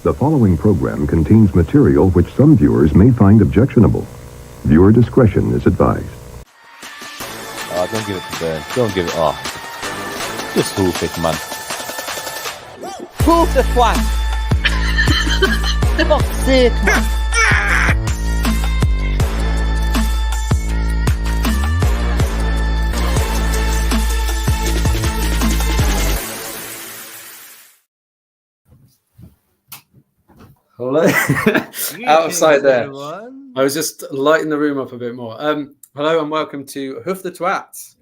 The following program contains material which some viewers may find objectionable. Viewer discretion is advised. Oh, don't give it to Burn. Don't give it. Oh, just hoof it, man. Hoof the twat. For fuck's sake, man. Hello. Out of sight there. Everyone. I was just lighting the room up a bit more. Hello and welcome to Hoof the Twat.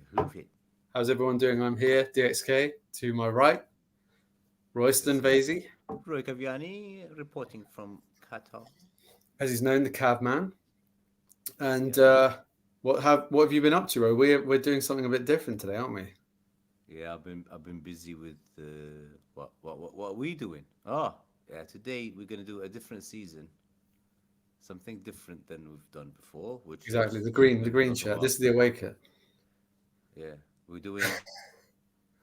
How's everyone doing? I'm here, DXK. To my right, Royston Vasey. Roy Gaviani reporting from Qatar. As he's known, the Cav Man. And what have you been up to, Roy? We're doing something a bit different today, aren't we? Yeah, I've been busy with what are we doing? Oh. Yeah, today we're going to do a different season, something different than we've done before. Which exactly the green shirt. This is the away kit. Yeah, we're doing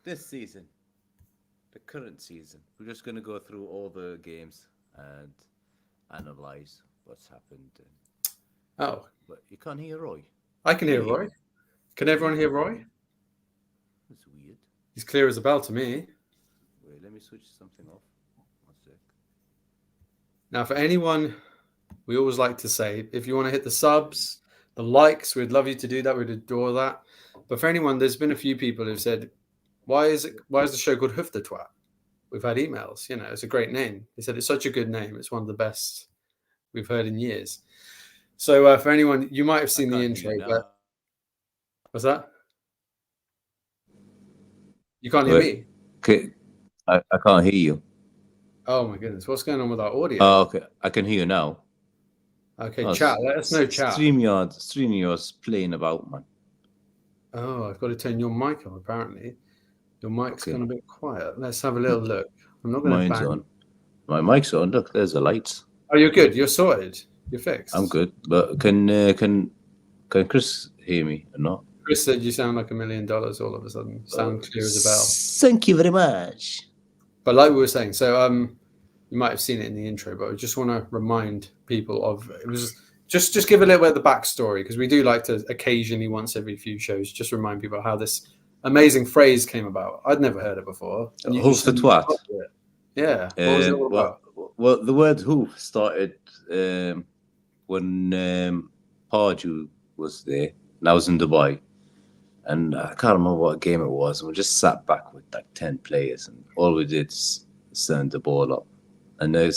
this season, the current season. We're just going to go through all the games and analyze what's happened. Oh, but you can't hear Roy. I can hear Roy. Can everyone hear Roy? That's weird. He's clear as a bell to me. Wait, let me switch something off. Now, for anyone, we always like to say, if you want to hit the subs, the likes, we'd love you to do that. We'd adore that. But for anyone, there's been a few people who've said, why is the show called Hoof the Twat? We've had emails. You know, it's a great name. They said it's such a good name. It's one of the best we've heard in years. So for anyone, you might have seen the intro. But what's that? You can't hear me? Okay. I can't hear you. Oh my goodness, what's going on with our audio? Oh, okay. I can hear you now. Okay, chat. Let us know, chat. StreamYard's playing about, man. Oh, I've got to turn your mic on, apparently. Your mic's gone a bit quiet. Let's have a little look. I'm not going to bang. On. My mic's on. Look, there's the lights. Oh, you're good. You're sorted. You're fixed. I'm good. But can Chris hear me or not? Chris said you sound like $1 million all of a sudden. Sound clear as a bell. Thank you very much. But like we were saying, so you might have seen it in the intro, but I just want to remind people of it was just give a little bit of the backstory, because we do like to occasionally, once every few shows, just remind people how this amazing phrase came about. I'd never heard it before. Hoof the twat. Yeah. What was it all about? Well, the word hoof started when Pardew was there, and I was in Dubai. And I can't remember what game it was. And we just sat back with like 10 players, and all we did is send the ball up. And I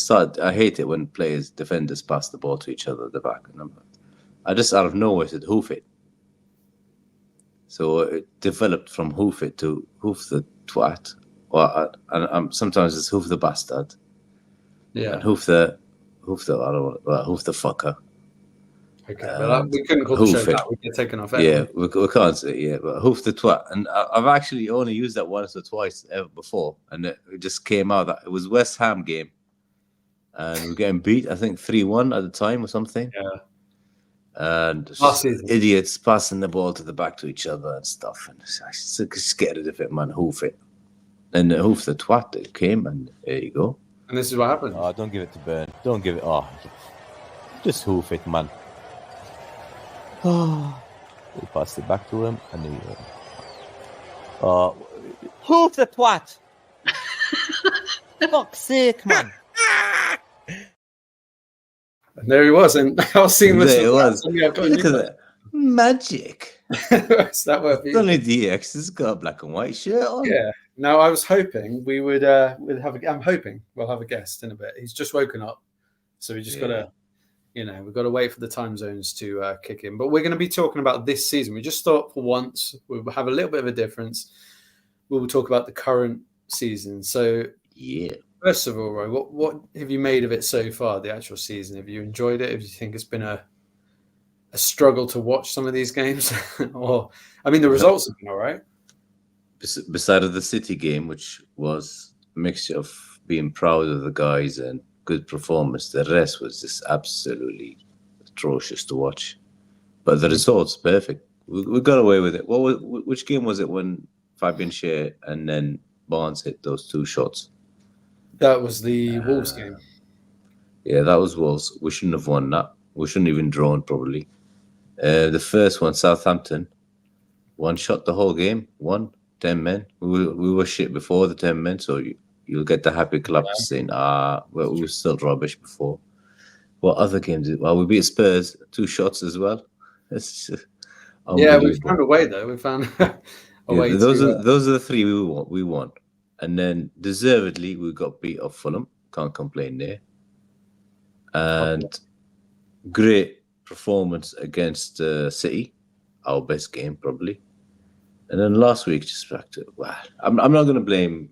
hate it when defenders pass the ball to each other at the back. And I just out of nowhere said hoof it. So it developed from hoof it to hoof the twat. And sometimes it's hoof the bastard. Yeah. And hoof the fucker. Okay, but we couldn't call the show that. We get taken off air. Yeah, we can't say it, but hoof the twat. And I've actually only used that once or twice ever before. And it just came out that it was West Ham game. And we were getting beat, I think 3-1 at the time or something. Yeah. And idiots passing the ball to the back to each other and stuff. And I was scared of it, man. Hoof it. And hoof the twat, it came, and there you go. And this is what happened. Oh, don't give it to Burn. Don't give it. Oh, just hoof it, man. Oh, we passed it back to him, and he hoof the twat. For fuck's sake, man. And there he was, and how seamless it was. Look at that. Magic. Is that what it's only DX has got a black and white shirt on. Yeah. Now, I was hoping we would I'm hoping we'll have a guest in a bit. He's just woken up, so we just got to, we've got to wait for the time zones to kick in. But we're going to be talking about this season. We just thought for once we'll have a little bit of a difference. We will talk about the current season. So, first of all, Roy, what have you made of it so far, the actual season? Have you enjoyed it? Have you think it's been a struggle to watch some of these games? Or, I mean, the results have been all right. Beside of the City game, which was a mixture of being proud of the guys and good performance, the rest was just absolutely atrocious to watch. But the results, perfect. We got away with it. Which game was it when Fabian Schär and then Barnes hit those two shots? That was the Wolves game. Yeah, that was Wolves. We shouldn't have won that. We shouldn't even drawn probably. The first one, Southampton, one shot the whole game. 10 men. We were shit before the 10 men, so you'll get the happy claps saying, well, we were still rubbish before. What other games? Well, we beat Spurs, 2 shots as well. It's just Yeah, we unbelievable. found a way though. We found a way Yeah, those to. are the 3 we won. And then deservedly we got beat off Fulham. Can't complain there. And great performance against City, our best game probably. And then last week, just back to I'm not going to blame.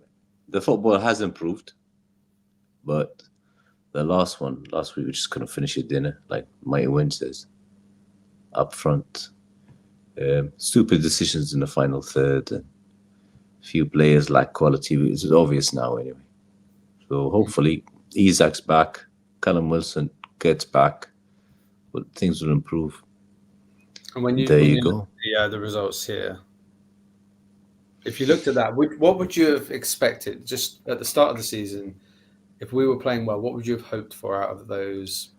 The football has improved, but the last week, we just couldn't finish it dinner, like Mighty Win says. Up front, stupid decisions in the final third, and a few players lack quality. It's obvious now, anyway. So hopefully, Isak's back, Callum Wilson gets back, but things will improve. And when you go. Yeah, the results here. If you looked at that, what would you have expected just at the start of the season? If we were playing well, what would you have hoped for out of those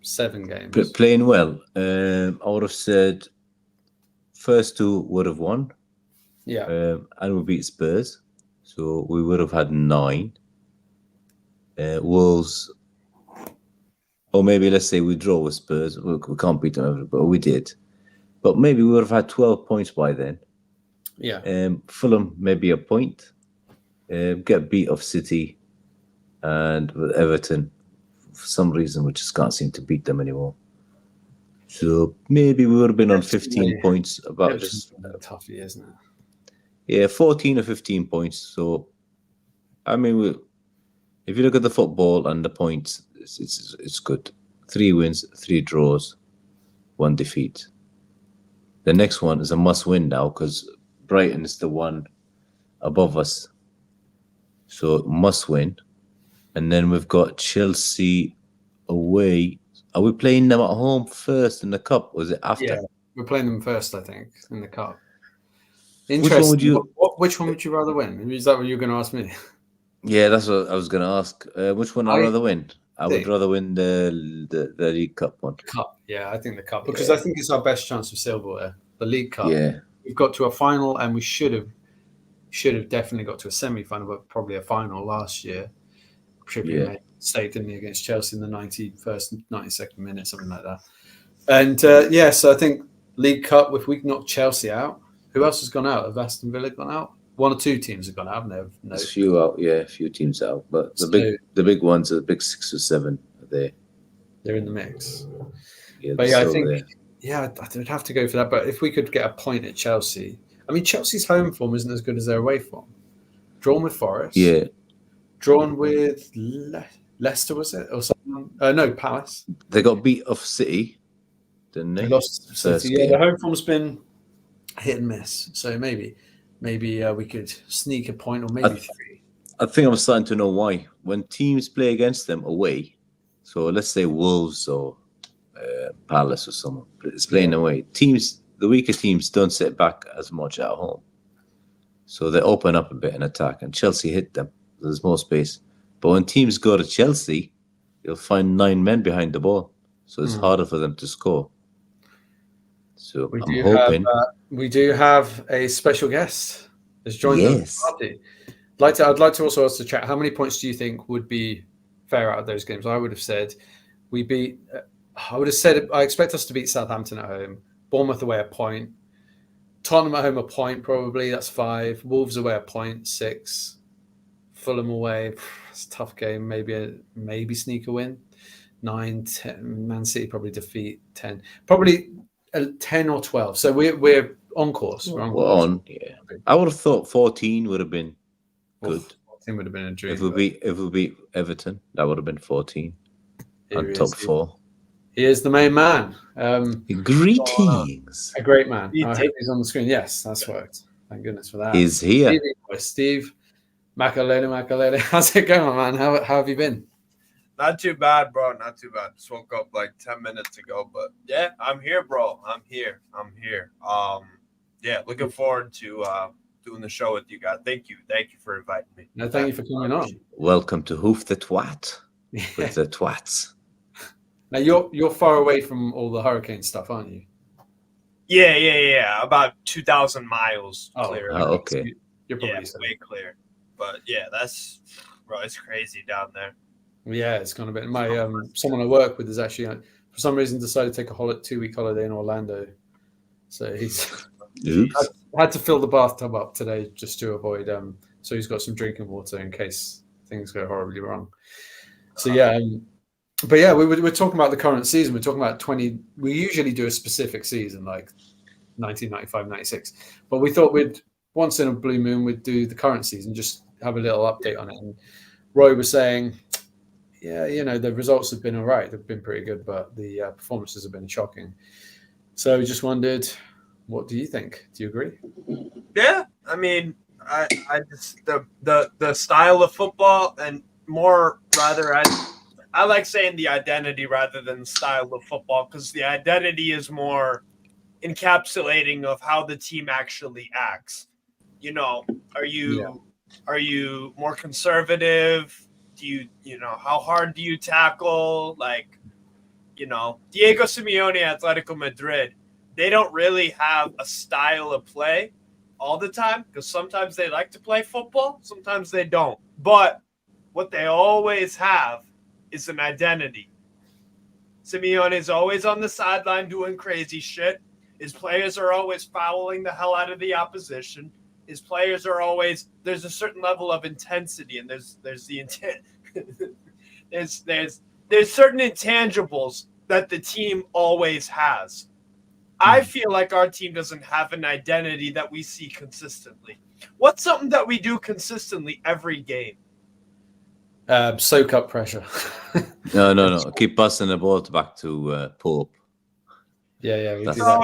7 games? Playing well, I would have said first 2 would have won. Yeah. And we beat Spurs, so we would have had 9. Wolves, or maybe let's say we draw with Spurs. We can't beat them, but we did. But maybe we would have had 12 points by then. Yeah. Fulham maybe a point. Get beat off City, and with Everton, for some reason we just can't seem to beat them anymore. So maybe we would have been on 15 points. About just tough, isn't it? Yeah, 14 or 15 points. So, I mean, if you look at the football and the points, it's good. 3 wins, 3 draws, 1 defeat. The next one is a must-win now because Brighton is the one above us. So, must-win. And then we've got Chelsea away. Are we playing them at home first in the Cup, or is it after? Yeah, we're playing them first, I think, in the Cup. Interesting. Which one would you rather win? Is that what you're going to ask me? Yeah, that's what I was going to ask. Which one I'd rather win? I would rather win the League Cup one. Cup, yeah, I think the Cup, because I think it's our best chance of silverware. The League Cup. Yeah, we've got to a final, and we should have definitely got to a semi-final, but probably a final last year. Trippier made a mistake, didn't he, against Chelsea in the 91st, 92nd minute, something like that. And so I think League Cup, if we can knock Chelsea out, who else has gone out? Have Aston Villa gone out? 1 or 2 teams have gone out, haven't they? No. There's a few out, a few teams out. But the big ones are the big 6 or 7 are there. They're in the mix. Yeah, but I think I would have to go for that. But if we could get a point at Chelsea, I mean, Chelsea's home form isn't as good as their away form. Drawn with Forest. Yeah. Drawn with Leicester, was it? Or something? No, Palace. They got beat off City, didn't they? They lost to City. Yeah, the home form's been hit and miss. So maybe we could sneak a point, or maybe 3. I think I'm starting to know why. When teams play against them away, so let's say Wolves or Palace or someone is playing away, the weaker teams don't sit back as much at home. So they open up a bit and attack, and Chelsea hit them. There's more space. But when teams go to Chelsea, you'll find 9 men behind the ball. So it's harder for them to score. So I'm hoping. We do have a special guest has joined the party. I'd like to also ask the chat, how many points do you think would be fair out of those games? I would have said I expect us to beat Southampton at home, Bournemouth away a point, Tottenham at home a point probably, that's 5, Wolves away a point, 6, Fulham away, it's a tough game, maybe sneak a win, 9, 10, Man City probably defeat 10, probably 10 or 12. So we're on course. We're on, yeah. I would have thought 14 would have been good. 14 would have been a dream. If we beat Everton, that would have been 14 and top 4. He is the main man. Greetings. A great man. I hope he's on the screen. Yes, that's worked. Thank goodness for that. He's here. Steve Makalele. How's it going, man? How have you been? Not too bad, bro. Not too bad. Just woke up like 10 minutes ago, but yeah, I'm here, bro. I'm here. Looking forward to doing the show with you guys. Thank you for inviting me. No, thank you for coming on. Welcome to Hoof the Twat. with the twats. Now you're far away from all the hurricane stuff, aren't you? Yeah. About 2,000 miles Oh, clear. Oh, okay. You're Yeah, probably safe. way clear. But yeah, it's crazy down there. Yeah, it's gone a bit. My someone I work with is actually for some reason decided to take a 2-week holiday in Orlando, so he's Oops. had to fill the bathtub up today just to avoid. So he's got some drinking water in case things go horribly wrong. So yeah, but yeah, we're talking about the current season. We're talking about 20. We usually do a specific season like 1995, 96, but we thought we'd once in a blue moon we'd do the current season, just have a little update on it. And Roy was saying, yeah, the results have been all right. They've been pretty good, but the performances have been shocking. So we just wondered, what do you think? Do you agree? Yeah, I mean, I just the style of football and more rather I like saying the identity rather than the style of football because the identity is more encapsulating of how the team actually acts. Are you more conservative? Do you know how hard do you tackle? Like, Diego Simeone, Atletico Madrid, they don't really have a style of play all the time because sometimes they like to play football, sometimes they don't. But what they always have is an identity. Simeone is always on the sideline doing crazy shit. His players are always fouling the hell out of the opposition. His players are always there's a certain level of intensity, and there's the intent. there's certain intangibles that the team always has. I feel like our team doesn't have an identity that we see consistently. What's something that we do consistently every game? Soak up pressure. No. Keep busting the ball back to Pope. Yeah, we do So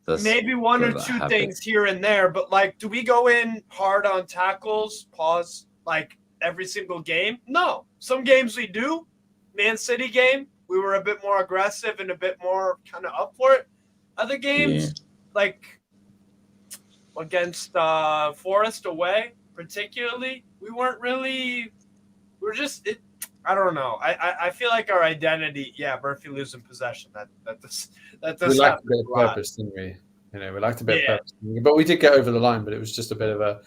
that. maybe one or two things here and there, but like, do we go in hard on tackles? Pause. Like every single game? No. Some games we do. Man City game, we were a bit more aggressive and a bit more kind of up for it. Other games, like against Forest away, particularly, we weren't really. We're just. I don't know. I feel like our identity. Yeah, Murphy losing possession. That does. We lacked a bit of purpose, didn't we? We lacked a bit of purpose, but we did get over the line. But it was just a bit of a.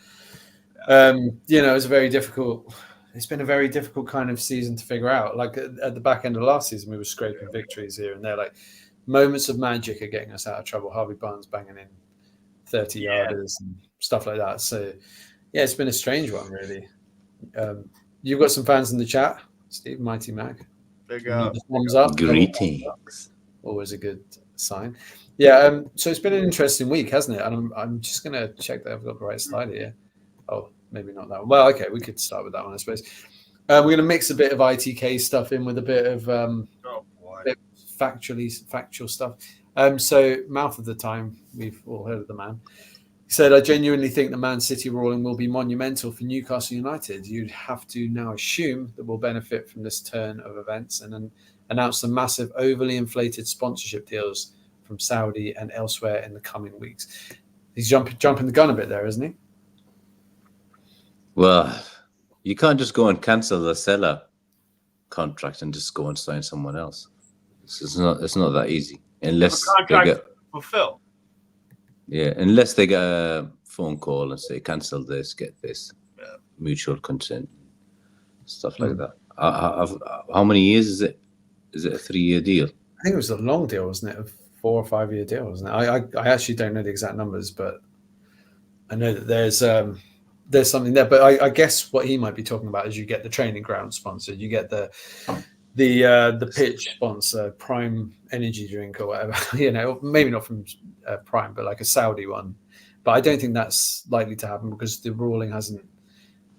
It was a very difficult. It's been a very difficult kind of season to figure out. Like at the back end of last season, we were scraping victories here and there. Like moments of magic are getting us out of trouble. Harvey Barnes banging in 30-yarders and stuff like that. So, yeah, it's been a strange one, really. You've got some fans in the chat, Steve, Mighty Mac. Big up. Thumbs up. Greetings. Always a good sign. Yeah, so it's been an interesting week, hasn't it? And I'm just going to check that I've got the right slide here. Oh, maybe not that one. Well, okay, we could start with that one, I suppose. We're going to mix a bit of ITK stuff in with a bit of factual stuff. So, mouth of the time, we've all heard of the man. He said, I genuinely think the Man City ruling will be monumental for Newcastle United. You'd have to now assume that we'll benefit from this turn of events and then announce the massive overly inflated sponsorship deals from Saudi and elsewhere in the coming weeks. He's jumping the gun a bit there, isn't he? Well, you can't just go and cancel the seller contract and just go and sign someone else. It's not that easy unless they get fulfilled. Yeah, unless they get a phone call and say cancel this, get this, mutual consent, stuff like that. How many years is it? Is it a 3-year deal? I think it was a long deal, wasn't it? A 4 or 5 year deal, wasn't it? I actually don't know the exact numbers, but I know that there's something there. But I guess what he might be talking about is you get the training ground sponsored, you get the pitch sponsor, Prime energy drink or whatever. Maybe not from Prime, but like a Saudi one. But I don't think that's likely to happen because the ruling hasn't.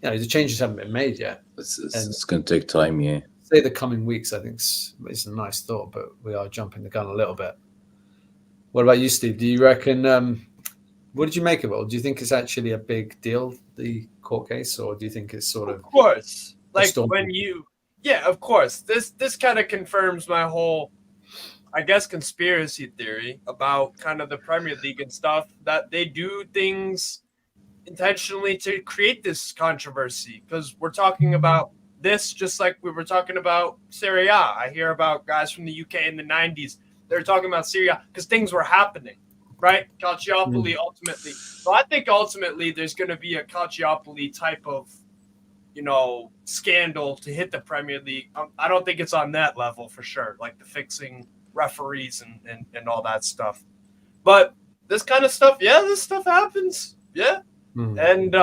The changes haven't been made yet. It's going to take time, yeah. Say the coming weeks, I think it's a nice thought, but we are jumping the gun a little bit. What about you, Steve? Do you reckon? What did you make of it? Do you think it's actually a big deal, the court case, or do you think it's sort of? Of course, like when you. Yeah, of course. This kind of confirms my whole, I guess, conspiracy theory about kind of the Premier League and stuff, that they do things intentionally to create this controversy because we're talking about this, just like we were talking about Serie A. I hear about guys from the UK in the 90s. They're talking about Serie A because things were happening, right? Calciopoli ultimately. So I think ultimately there's going to be a Calciopoli type of, scandal to hit the Premier League. I don't think it's on that level for sure, like the fixing referees and all that stuff. But this kind of stuff, this stuff happens. Yeah. And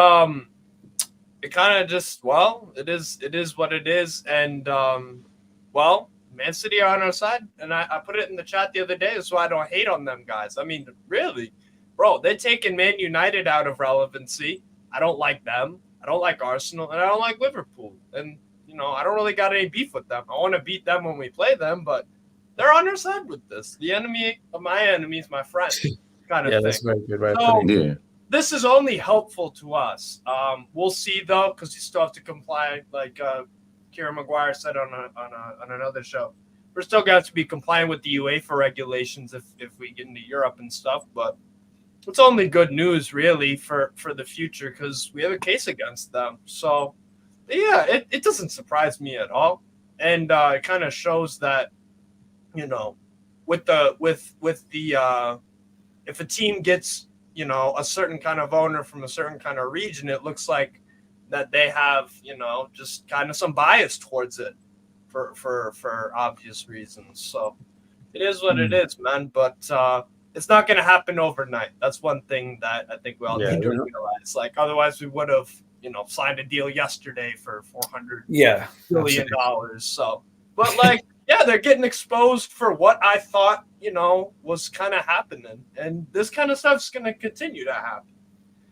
it kind of just, it is what it is. And, Man City are on our side. And I put it in the chat the other day, so I don't hate on them guys. I mean, really, bro, they're taking Man United out of relevancy. I don't like them. I don't like Arsenal, and I don't like Liverpool. And, I don't really got any beef with them. I want to beat them when we play them, but they're on our side with this. The enemy of my enemy is my friend kind of thing. That's a very good way of putting it. This is only helpful to us. We'll see, though, because you still have to comply, like Kieran Maguire said on another show. We're still going to be complying with the UEFA regulations if we get into Europe and stuff, but it's only good news, really, for the future because we have a case against them. So, yeah, it doesn't surprise me at all, and it kind of shows that, with the if a team gets a certain kind of owner from a certain kind of region, it looks like that they have just kind of some bias towards it for obvious reasons. So it is what it is, man. But it's not going to happen overnight. That's one thing that I think we all need to realize. Like, otherwise we would have, signed a deal yesterday for $400 billion. So, but they're getting exposed for what I thought, was kind of happening. And this kind of stuff's going to continue to happen.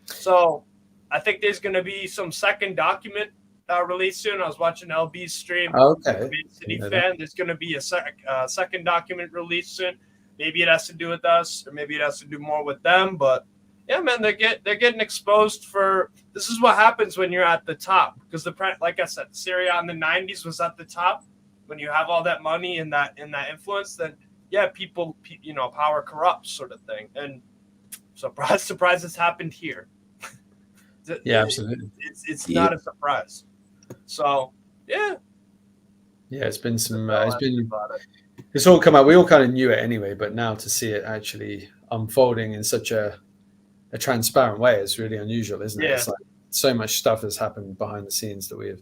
So I think there's going to be some second document released soon. I was watching LB's stream. Okay. City fan. There's going to be a second document released soon. Maybe it has to do with us, or maybe it has to do more with them. But yeah, man, they're getting exposed for. This is what happens when you're at the top, because like I said, Serie A in the 90s was at the top. When you have all that money and that influence, then people, power corrupts, sort of thing. And surprise, it's happened here. Absolutely. It's not a surprise. So it's been some. It's all come out. We all kind of knew it anyway, but now to see it actually unfolding in such a transparent way is really unusual, isn't it? It's like so much stuff has happened behind the scenes that we've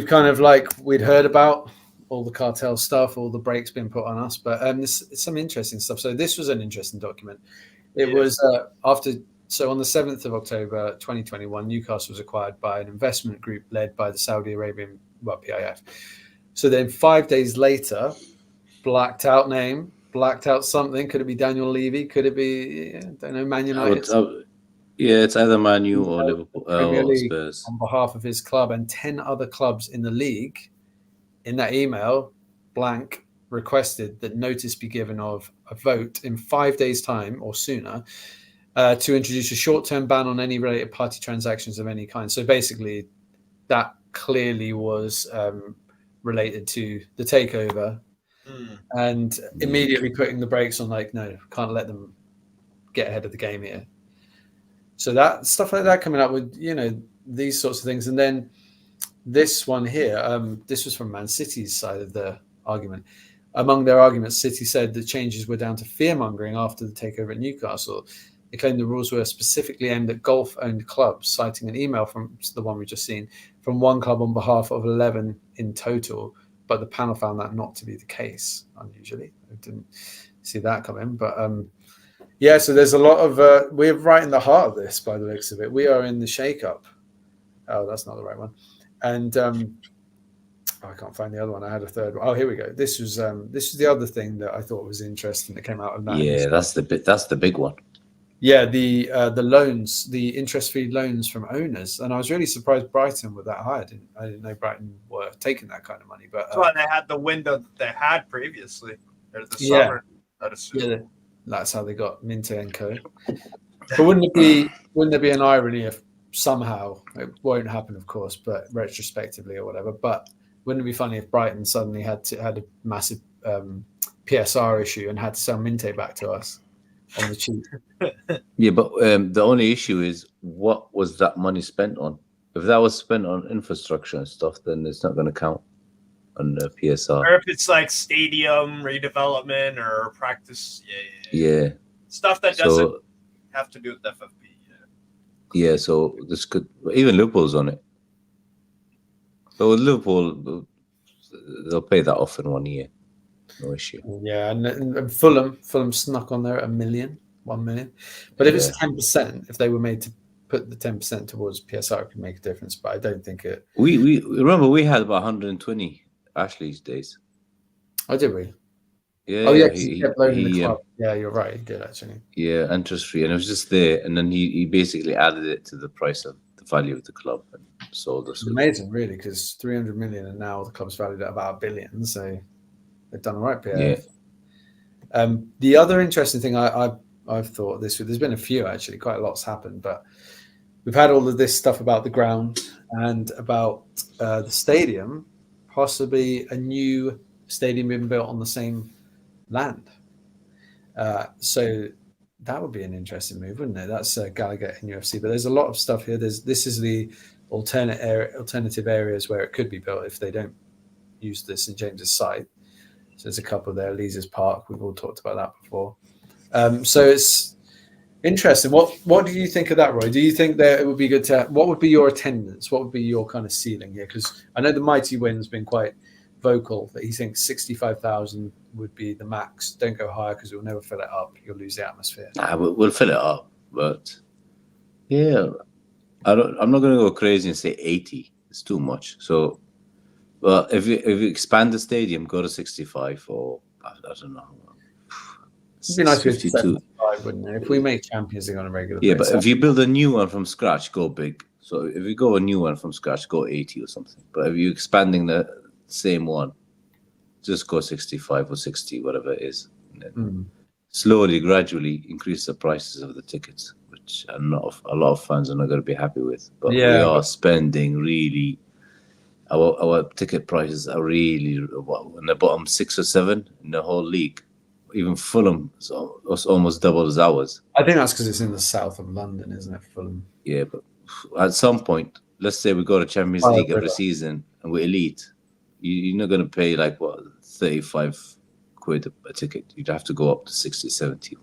kind of we'd heard about all the cartel stuff, all the brakes being put on us, but it's some interesting stuff. So this was an interesting document. It was So on the 7th of October, 2021, Newcastle was acquired by an investment group led by the Saudi Arabian, PIF. So then 5 days later, blacked out name, blacked out something. Could it be Daniel Levy? Could it be, I don't know, Man United? It's either Man U or Liverpool or Spurs. On behalf of his club and 10 other clubs in the league, in that email, blank, requested that notice be given of a vote in 5 days' time or sooner to introduce a short-term ban on any related party transactions of any kind. So basically, that clearly was related to the takeover, and immediately putting the brakes on, no, can't let them get ahead of the game here. So that stuff like that coming up with, these sorts of things. And then this one here, this was from Man City's side of the argument. Among their arguments, City said the changes were down to fear-mongering after the takeover at Newcastle. They claimed the rules were specifically aimed at golf-owned clubs, citing an email from the one we just seen from one club on behalf of 11 in total. But the panel found that not to be the case, unusually. I didn't see that come in. But so there's a lot of we're right in the heart of this by the looks of it. We are in the shake-up. Oh, that's not the right one. And I can't find the other one. I had a third one. Oh, here we go. This was the other thing that I thought was interesting that came out of that. Yeah, that's the big one. Yeah, the loans, the interest-free loans from owners, and I was really surprised Brighton were that high. I didn't know Brighton were taking that kind of money. But that's why they had the window that they had previously. There's the summer. That's how they got Minte and Co. But wouldn't there be an irony if somehow it won't happen, of course, but retrospectively or whatever? But wouldn't it be funny if Brighton suddenly had a massive PSR issue and had to sell Minte back to us on the cheap? Yeah, but the only issue is, what was that money spent on? If that was spent on infrastructure and stuff, then it's not going to count on the PSR. Or if it's like stadium redevelopment or practice, Yeah. stuff that doesn't have to do with FFP. Yeah, so this could even Liverpool's on it. So with Liverpool, they'll pay that off in 1 year, no issue. Yeah, and Fulham snuck on there at 1 million. But if it's 10%, if they were made to put the 10% towards PSR, it could make a difference. But I don't think it. We remember we had about 120 Ashley's days. Oh, did we? Yeah. Oh, yeah, he kept loaning the club. Yeah, you're right. He did actually. Yeah, interest free, and it was just there, and then he basically added it to the price of the value of the club and sold us. It's amazing, really, because 300 million, and now the club's valued at about $1 billion. So they've done all right, PF. Yeah. The other interesting thing I've thought this week, there's been a few actually, quite a lot's happened, but we've had all of this stuff about the ground and about the stadium, possibly a new stadium being built on the same land. So that would be an interesting move, wouldn't it? That's Gallagher NUFC, but there's a lot of stuff here. This is the alternative areas where it could be built if they don't use the St James's site. So there's a couple there. Leazes Park, we've all talked about that before. So it's interesting. What do you think of that, Roy? Do you think that it would be good to? What would be your attendance? What would be your kind of ceiling here? Because I know the Mighty Win's been quite vocal that he thinks 65,000 would be the max. Don't go higher because we'll never fill it up. You'll lose the atmosphere. Nah, we'll fill it up, but yeah, I'm not going to go crazy and say 80. It's too much. So, well, if you expand the stadium, go to 65 or I don't know. It'd be nice if it's 75, wouldn't it? If we make Champions League on a regular basis. basis. But if you build a new one from scratch, go big. So if you go a new one from scratch, go 80 or something. But if you're expanding the same one, just go 65 or 60, whatever it is. And then slowly, gradually increase the prices of the tickets, which a lot of fans are not going to be happy with. But we are spending really. Our ticket prices are really in the bottom 6 or 7 in the whole league. Even Fulham was almost double as ours. I think that's because it's in the south of London, isn't it, Fulham? Yeah, but at some point, let's say we go to Champions League every season and we're elite. You're not going to pay like 35 quid a ticket. You'd have to go up to 60, 70.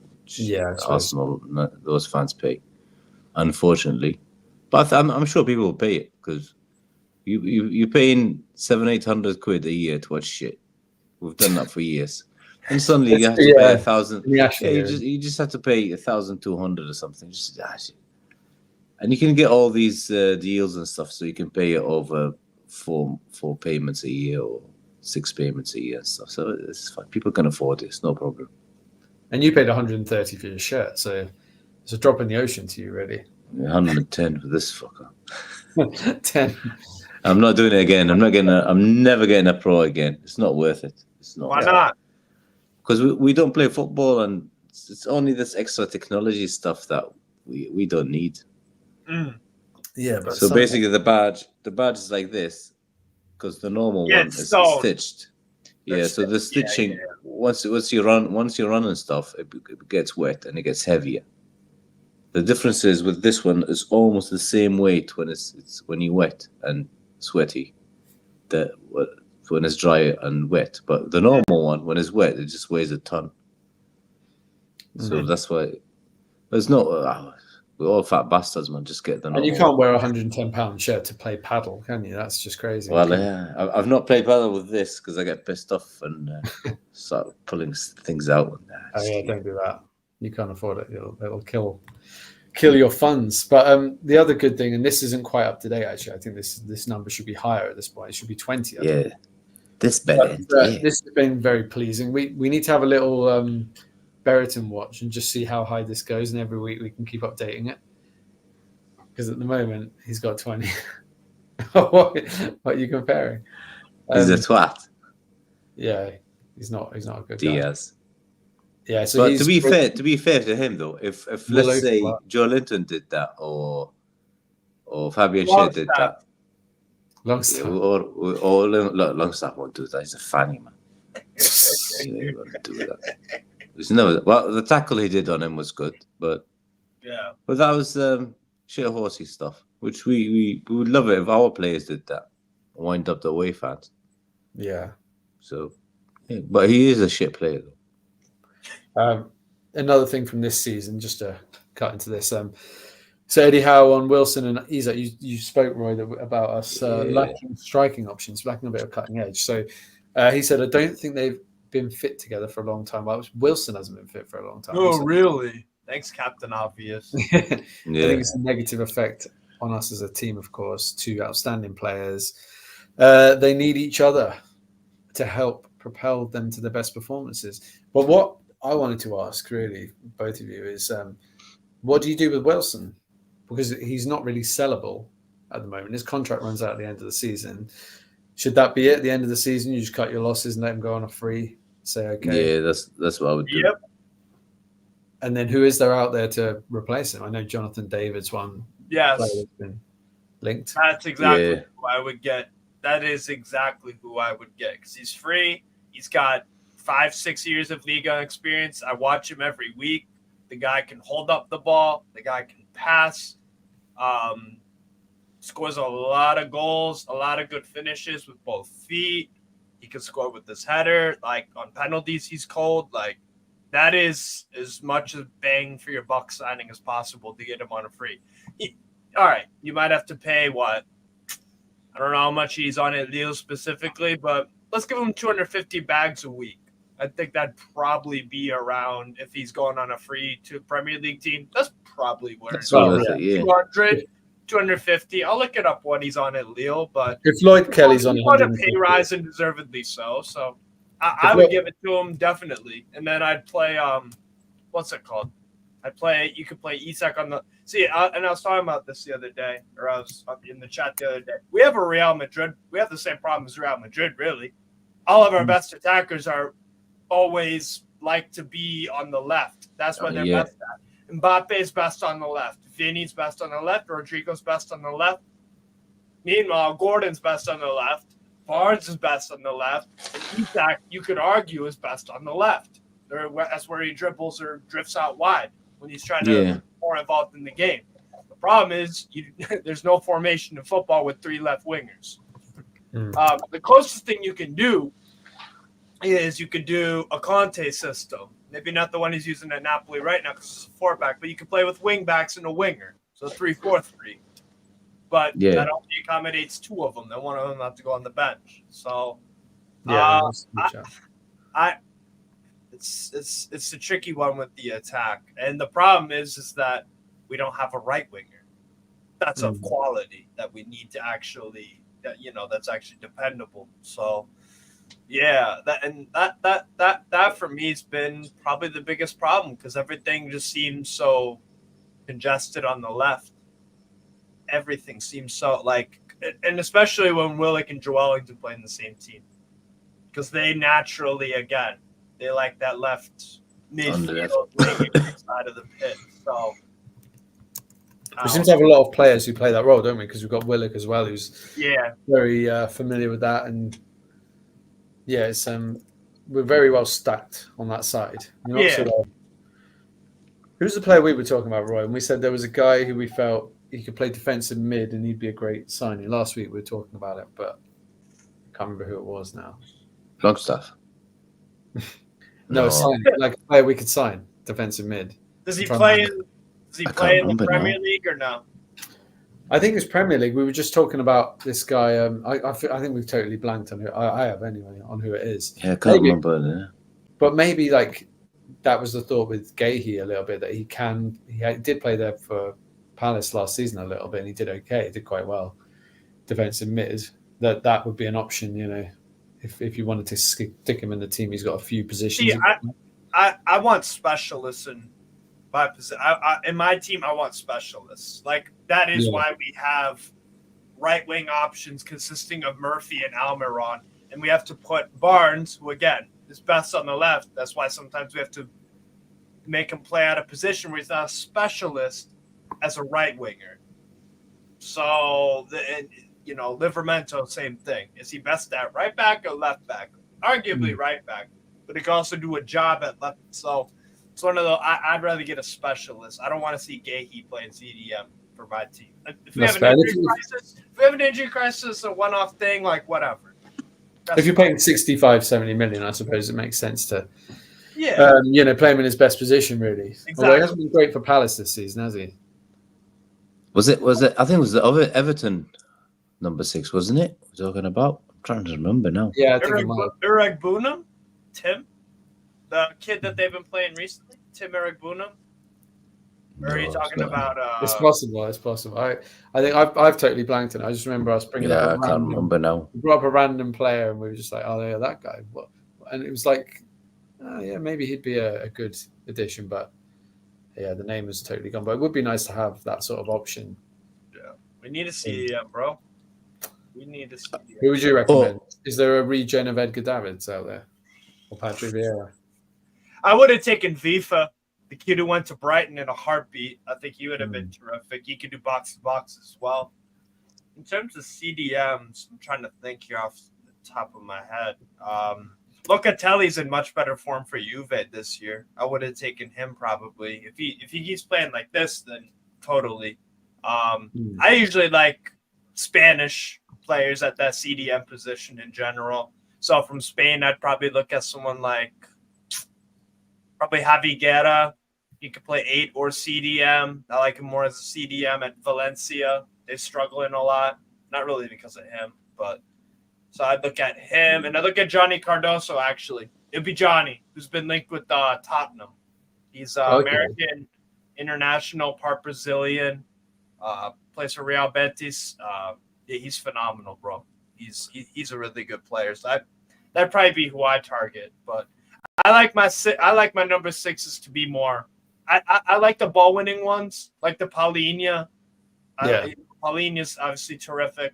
Arsenal, those fans pay, unfortunately. But I'm sure people will pay it because you're paying 700-800 quid a year to watch shit. We've done that for years. And suddenly you have to pay 1,000. You just have to pay 1,200 or something. And you can get all these deals and stuff, so you can pay it over four payments a year or 6 payments a year and stuff. So it's fine. People can afford it. It's no problem. And you paid 130 for your shirt, so it's a drop in the ocean to you, really. 110 for this fucker. 10. I'm not doing it again. I'm never getting a pro again. It's not worth it. It's not. Why not? Because we don't play football, and it's only this extra technology stuff that we don't need. Yeah, but so basically the badge is like this, because the normal one is stitched. Yeah, so the stitching once you run and stuff, it gets wet and it gets heavier. The difference is with this one is almost the same weight when you're wet and sweaty. When it's dry and wet, but the normal one, when it's wet, it just weighs a ton. So that's why. There's no. We're all fat bastards, man. Just get the normal. And you can't wear a £110 shirt to play paddle, can you? That's just crazy. Well, yeah, I've not played paddle with this because I get pissed off and start pulling things out. Don't do that. You can't afford it. It'll kill your funds. But the other good thing, and this isn't quite up to date actually. I think this number should be higher at this point. It should be 20. I think. This better. This has been very pleasing. We need to have a little Brereton watch and just see how high this goes, and every week we can keep updating it. Because at the moment he's got 20. What are you comparing? He's a twat. Yeah, he's not a good Diaz. Guy. Yeah, so but to be fair to him though, if let's say Joe Linton did that or Fabian Schär did that. Longstaff. Or Longstaff won't do that. He's a fanny, man. He won't do that. The tackle he did on him was good, but that was shit horsey stuff. which we would love it if our players did that, wind up the away fans. Yeah. So, yeah, but he is a shit player though. Another thing from this season, just to cut into this. So Eddie Howe on Wilson and Isak, you spoke, Roy, about us lacking striking options, lacking a bit of cutting edge. So he said, I don't think they've been fit together for a long time. Well, Wilson hasn't been fit for a long time. Oh, really? Thanks, Captain Obvious. I think it's a negative effect on us as a team, of course. Two outstanding players. They need each other to help propel them to the best performances. But what I wanted to ask, really, both of you, is what do you do with Wilson? Because he's not really sellable at the moment. His contract runs out at the end of the season. Should that be it? At the end of the season, you just cut your losses and let him go on a free? Say, okay. Yeah, that's what I would do. Yep. And then who is there out there to replace him? I know Jonathan David's one. Yes. Player that's been linked. That's exactly who I would get. That is exactly who I would get because he's free. He's got 5-6 years of Liga experience. I watch him every week. The guy can hold up the ball. The guy can pass. Scores a lot of goals, a lot of good finishes with both feet. He can score with his header. Like on penalties, he's cold. Like that is as much a bang for your buck signing as possible to get him on a free. All right, you might have to pay what? I don't know how much he's on at Lille specifically, but let's give him 250 bags a week. I think that'd probably be around if he's going on a free to Premier League team. That's probably where it's 200, 250. I'll look it up what he's on at Lille, but if Lloyd Kelly's on a pay rise and deservedly so. So I would give it to him definitely, and then I'd play what's it called? You could play Isak on the and I was talking about this the other day, or I was in the chat the other day. We have the same problem as Real Madrid, really. All of our best attackers are always like to be on the left. That's what they're best at. Mbappe's best on the left. Vinny's best on the left. Rodrigo's best on the left. Meanwhile, Gordon's best on the left. Barnes is best on the left. And Isak, you could argue, is best on the left. That's where he dribbles or drifts out wide when he's trying to be more involved in the game. The problem is there's no formation in football with 3 left wingers. The closest thing you can do is you could do a Conte system. Maybe not the one he's using at Napoli right now because it's a 4-back, but you could play with wing backs and a winger. So 3-4-3. But that only accommodates 2 of them. Then one of them have to go on the bench. So it's a tricky one with the attack. And the problem is that we don't have a right winger. That's of quality that we need to actually that's actually dependable. So that for me has been probably the biggest problem because everything just seems so congested on the left. Everything seems so and especially when Willock and Joelinton play in the same team because they naturally, again, they like that left midfield side of the pit. So we seem to have a lot of players who play that role, don't we? Because we've got Willock as well, who's very familiar with that, and it's we're very well stacked on that side. Who's the player we were talking about, Roy? And we said there was a guy who we felt he could play defensive mid and he'd be a great signing. Last week we were talking about it, but I can't remember who it was now. Longstaff. No, sign like a player we could sign defensive mid. Does he play in the Premier League or no? I think it's Premier League. We were just talking about this guy. I think we've totally blanked on who I have anyway on who it is. Yeah, I can't remember. But maybe that was the thought with Gahey a little bit that he did play there for Palace last season a little bit and he did okay. He did quite well. Defensive mid. That would be an option, if you wanted to stick him in the team. He's got a few positions. See, I want specialists in my position. In my team, I want specialists. That is why we have right wing options consisting of Murphy and Almiron, and we have to put Barnes, who again is best on the left. That's why sometimes we have to make him play out of position where he's not a specialist as a right winger. So Livramento, same thing. Is he best at right back or left back? Arguably right back, but he can also do a job at left. So it's one of those. I'd rather get a specialist. I don't want to see Gahey playing CDM for my team. If we That's have an fair. injury crisis, a one-off thing, like whatever. If you're paying 65, 70 million, I suppose it makes sense to, Yeah, play him in his best position, really. Although he hasn't been great for Palace this season, has he? Was it? I think it was the other Everton number 6, wasn't it? We're talking about. I'm trying to remember now. Yeah, I think he might. Eric Bunham, Tim, the kid that they've been playing recently, Tim Eric Bunham. Or are you talking about? It's possible. It's possible. I think I've totally blanked it. I just remember us bringing up. Yeah, I can't remember now. We brought up a random player, and we were just like, "Oh, yeah, that guy." What? And it was like, oh, yeah, maybe he'd be a good addition, but yeah, the name is totally gone. But it would be nice to have that sort of option. Yeah, we need a CDM, bro. We need a CDM. Who would you recommend? Is there a regen of Edgar Davids out there, or Patrick Vieira? I would have taken Vifa, the kid who went to Brighton, in a heartbeat. I think he would have been terrific. He could do box to box as well. In terms of CDMs, I'm trying to think here off the top of my head. Locatelli's in much better form for Juve this year. I would have taken him probably. If he keeps playing like this, then totally. I usually like Spanish players at that CDM position in general. So from Spain, I'd probably look at someone like probably Javi Guerra. He could play 8 or CDM. I like him more as a CDM at Valencia. They're struggling a lot. Not really because of him, but so I'd look at him, and I look at Johnny Cardoso, actually. It'd be Johnny, who's been linked with Tottenham. He's American, international, part Brazilian, plays for Real Betis. Yeah, he's phenomenal, bro. He's a really good player. So that'd probably be who I target. But I like my number 6s to be more. I like the ball winning ones, like the Paulinho. Yeah, Paulinho's obviously terrific.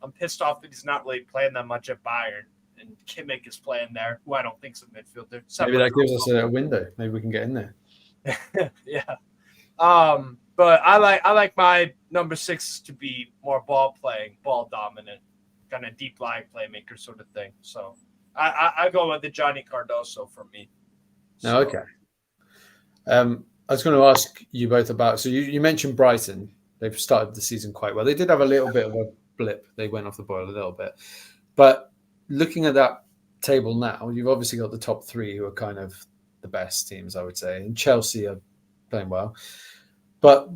I'm pissed off that he's not really playing that much at Bayern, and Kimmich is playing there, who I don't think is a midfielder. maybe that gives us a window. Maybe we can get in there. Yeah. But I like my number 6s to be more ball playing, ball dominant, kind of deep line playmaker sort of thing. So I go with the Johnny Cardoso for me. So, Okay. I was going to ask you both about. So you mentioned Brighton. They've started the season quite well. They did have a little bit of a blip. They went off the boil a little bit. But looking at that table now, you've obviously got the top 3 who are kind of the best teams, I would say. And Chelsea are playing well. But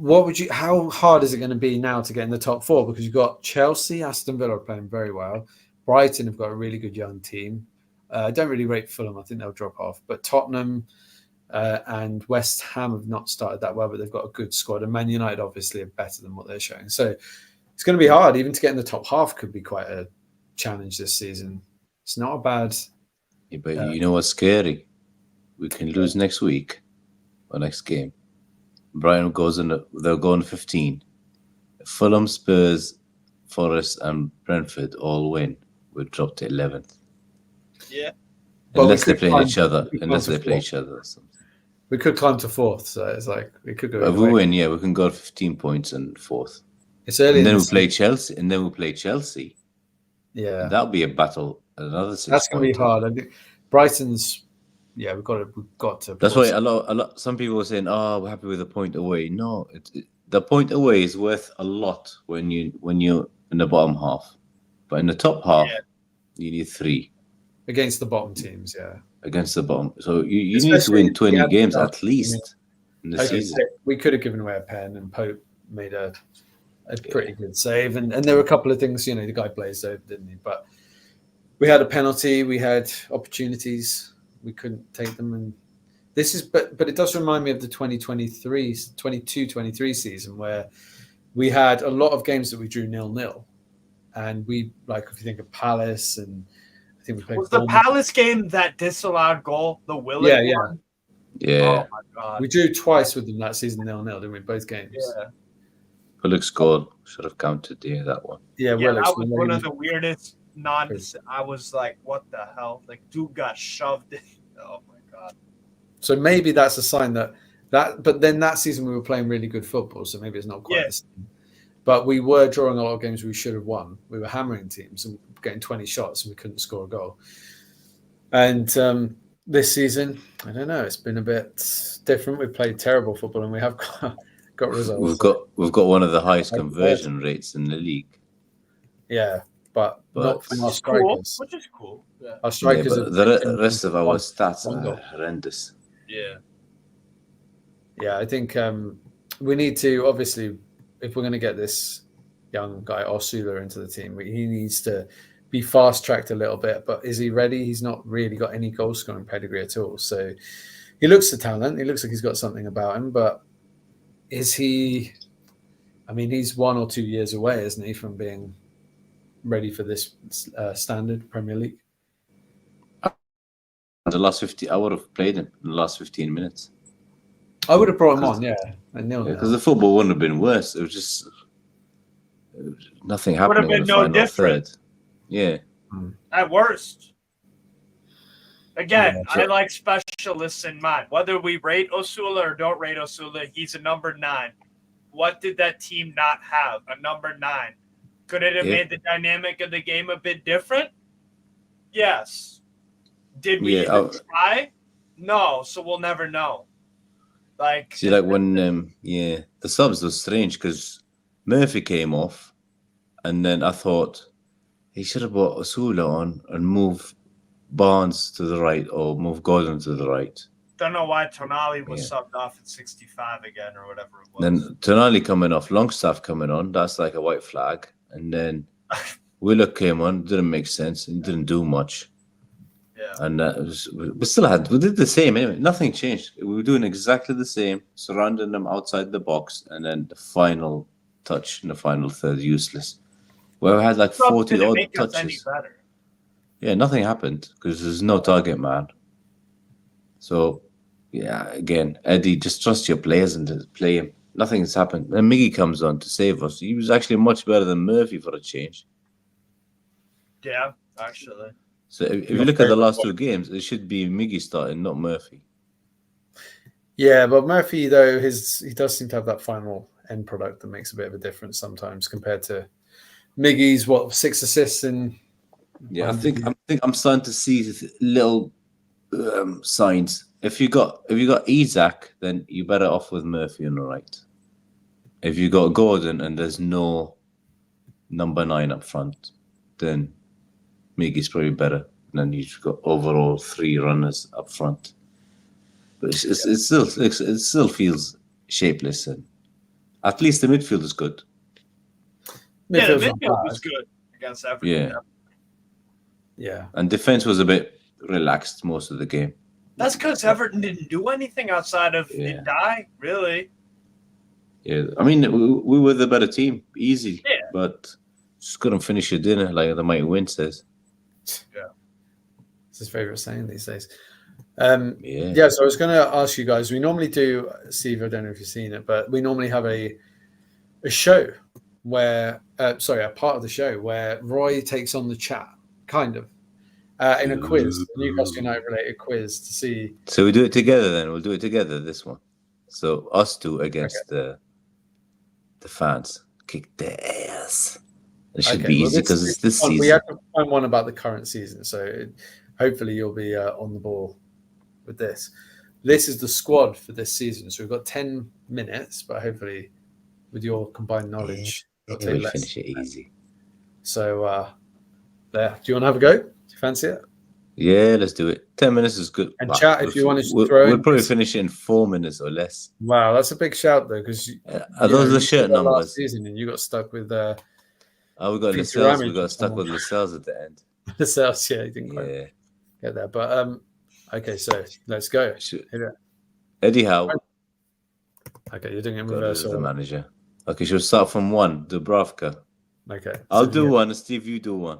how hard is it going to be now to get in the top 4? Because you've got Chelsea, Aston Villa are playing very well. Brighton have got a really good young team. I don't really rate Fulham. I think they'll drop off. But Tottenham and West Ham have not started that well, but they've got a good squad. And Man United obviously are better than what they're showing. So it's going to be hard. Even to get in the top half could be quite a challenge this season. It's not a bad... Yeah, but you know what's scary? We can lose next week or next game. Brighton they'll go on 15. Fulham, Spurs, Forest, and Brentford all win. We'll drop to 11th. Yeah. Unless they play each other. Or something. We could climb to 4th, so it's like we could go. If we win, we can go 15 points and 4th. It's early. And then we'll play Chelsea. Yeah, and that'll be a battle. Another 6 that's going to be hard. I think Brighton's. Yeah, we've got to. That's why a lot. Some people are saying, "Oh, we're happy with a point away." No, the point away is worth a lot when you're in the bottom half, but in the top half, you need 3 against the bottom teams. Yeah, against the bottom. So you need to win 20 games at least in the season. We could have given away a pen, and Pope made a pretty good save, and there were a couple of things. The guy blazed over, didn't he? But we had a penalty. We had opportunities. We couldn't take them, and this is. But it does remind me of the 22-23 season where we had a lot of games that we drew 0-0, and we if you think of Palace, and I think we played. Was the Palace game that disallowed goal the Willock one? Yeah. Oh my god. We drew twice with them that season 0-0, didn't we? Both games. Yeah. Willock's goal should have counted that one. Yeah, Willock's that was one of the weirdest. I was like, what the hell? Like, dude got shoved in. Oh my god. So maybe that's a sign that. But then that season we were playing really good football, so maybe it's not quite the same. But we were drawing a lot of games we should have won. We were hammering teams and getting 20 shots, and we couldn't score a goal. And this season, I don't know. It's been a bit different. We've played terrible football, and we have got results. We've got one of the highest conversion rates in the league. Yeah, but not from our strikers. Which is cool. Yeah. Our strikers but the rest of our stats are horrendous. Yeah. Yeah, I think we need to, obviously, if we're going to get this young guy, Osula, into the team, he needs to be fast-tracked a little bit. But is he ready? He's not really got any goal-scoring pedigree at all. So he looks the talent. He looks like he's got something about him. But is he... I mean, he's 1 or 2 years away, isn't he, from being ready for this standard Premier League? The last 50, I would have played him in the last 15 minutes. I would have brought him on, yeah. Because the football wouldn't have been worse. It was just nothing happening. Would have been no different. Yeah. At worst. Again, I like specialists in mind. Whether we rate Osula or don't rate Osula, he's a number 9. What did that team not have? A number 9. Could it have made the dynamic of the game a bit different? Yes. Did we even try? No, so we'll never know. See, like when the subs was strange because Murphy came off, and then I thought he should have brought Osula on and move Barnes to the right or move Gordon to the right. Don't know why Tonali was subbed off at 65 again or whatever it was. Then Tonali coming off, Longstaff coming on, that's like a white flag. And then Willock came on, didn't make sense, and didn't do much. Yeah. And we did the same anyway. Nothing changed. We were doing exactly the same, surrounding them outside the box, and then the final touch in the final third useless. Where we had like 40 odd touches. Yeah, nothing happened because there's no target man. So, yeah, again, Eddie, just trust your players and just play him. Nothing's happened. Then Miggy comes on to save us. He was actually much better than Murphy for a change. Yeah, actually. So if you look at the last 2 games, it should be Miggy starting, not Murphy. Yeah, but Murphy, though, he does seem to have that final end product that makes a bit of a difference sometimes compared to Miggy's, 6 assists in... Yeah, I think I'm starting to see little signs. If you got Isaac, then you're better off with Murphy on the right. If you got Gordon and there's no number 9 up front, then Miggy's probably better. And then you've got overall 3 runners up front. But it still feels shapeless, and at least the midfield is good. The midfield was good against Everton. Yeah. And defense was a bit relaxed most of the game. That's because Everton didn't do anything outside of die, really. Yeah, I mean, we were the better team, easy. Yeah. But just couldn't finish your dinner, like the mighty Win says. Yeah. It's his favourite saying these days. So I was going to ask you guys, we normally do, Steve, I don't know if you've seen it, but we normally have a show where, a part of the show where Roy takes on the chat, kind of, in a quiz, a Newcastle United related quiz to see. So we do it together then. We'll do it together, this one. So us 2 against the fans. Kick their ass. It should be easy because it's this season. We have to find one about the current season, so hopefully you'll be on the ball with this. This is the squad for this season, so we've got 10 minutes, but hopefully with your combined knowledge, we'll finish it easy. So there. Do you want to have a go? Do you fancy it? Yeah, let's do it. 10 minutes is good. And chat if you want to We'll probably finish it in 4 minutes or less. Wow, that's a big shout though, because are those the shirt numbers? Last season, and you got stuck with. We got Lascelles. We got stuck with Lascelles at the end. Lascelles, yeah, he didn't quite get there. But okay, so let's go. Eddie Howe. Okay, you're doing it in reverse. The manager. Okay, she'll start from 1. Dubravka. Okay, I'll do 1. Steve, you do 1.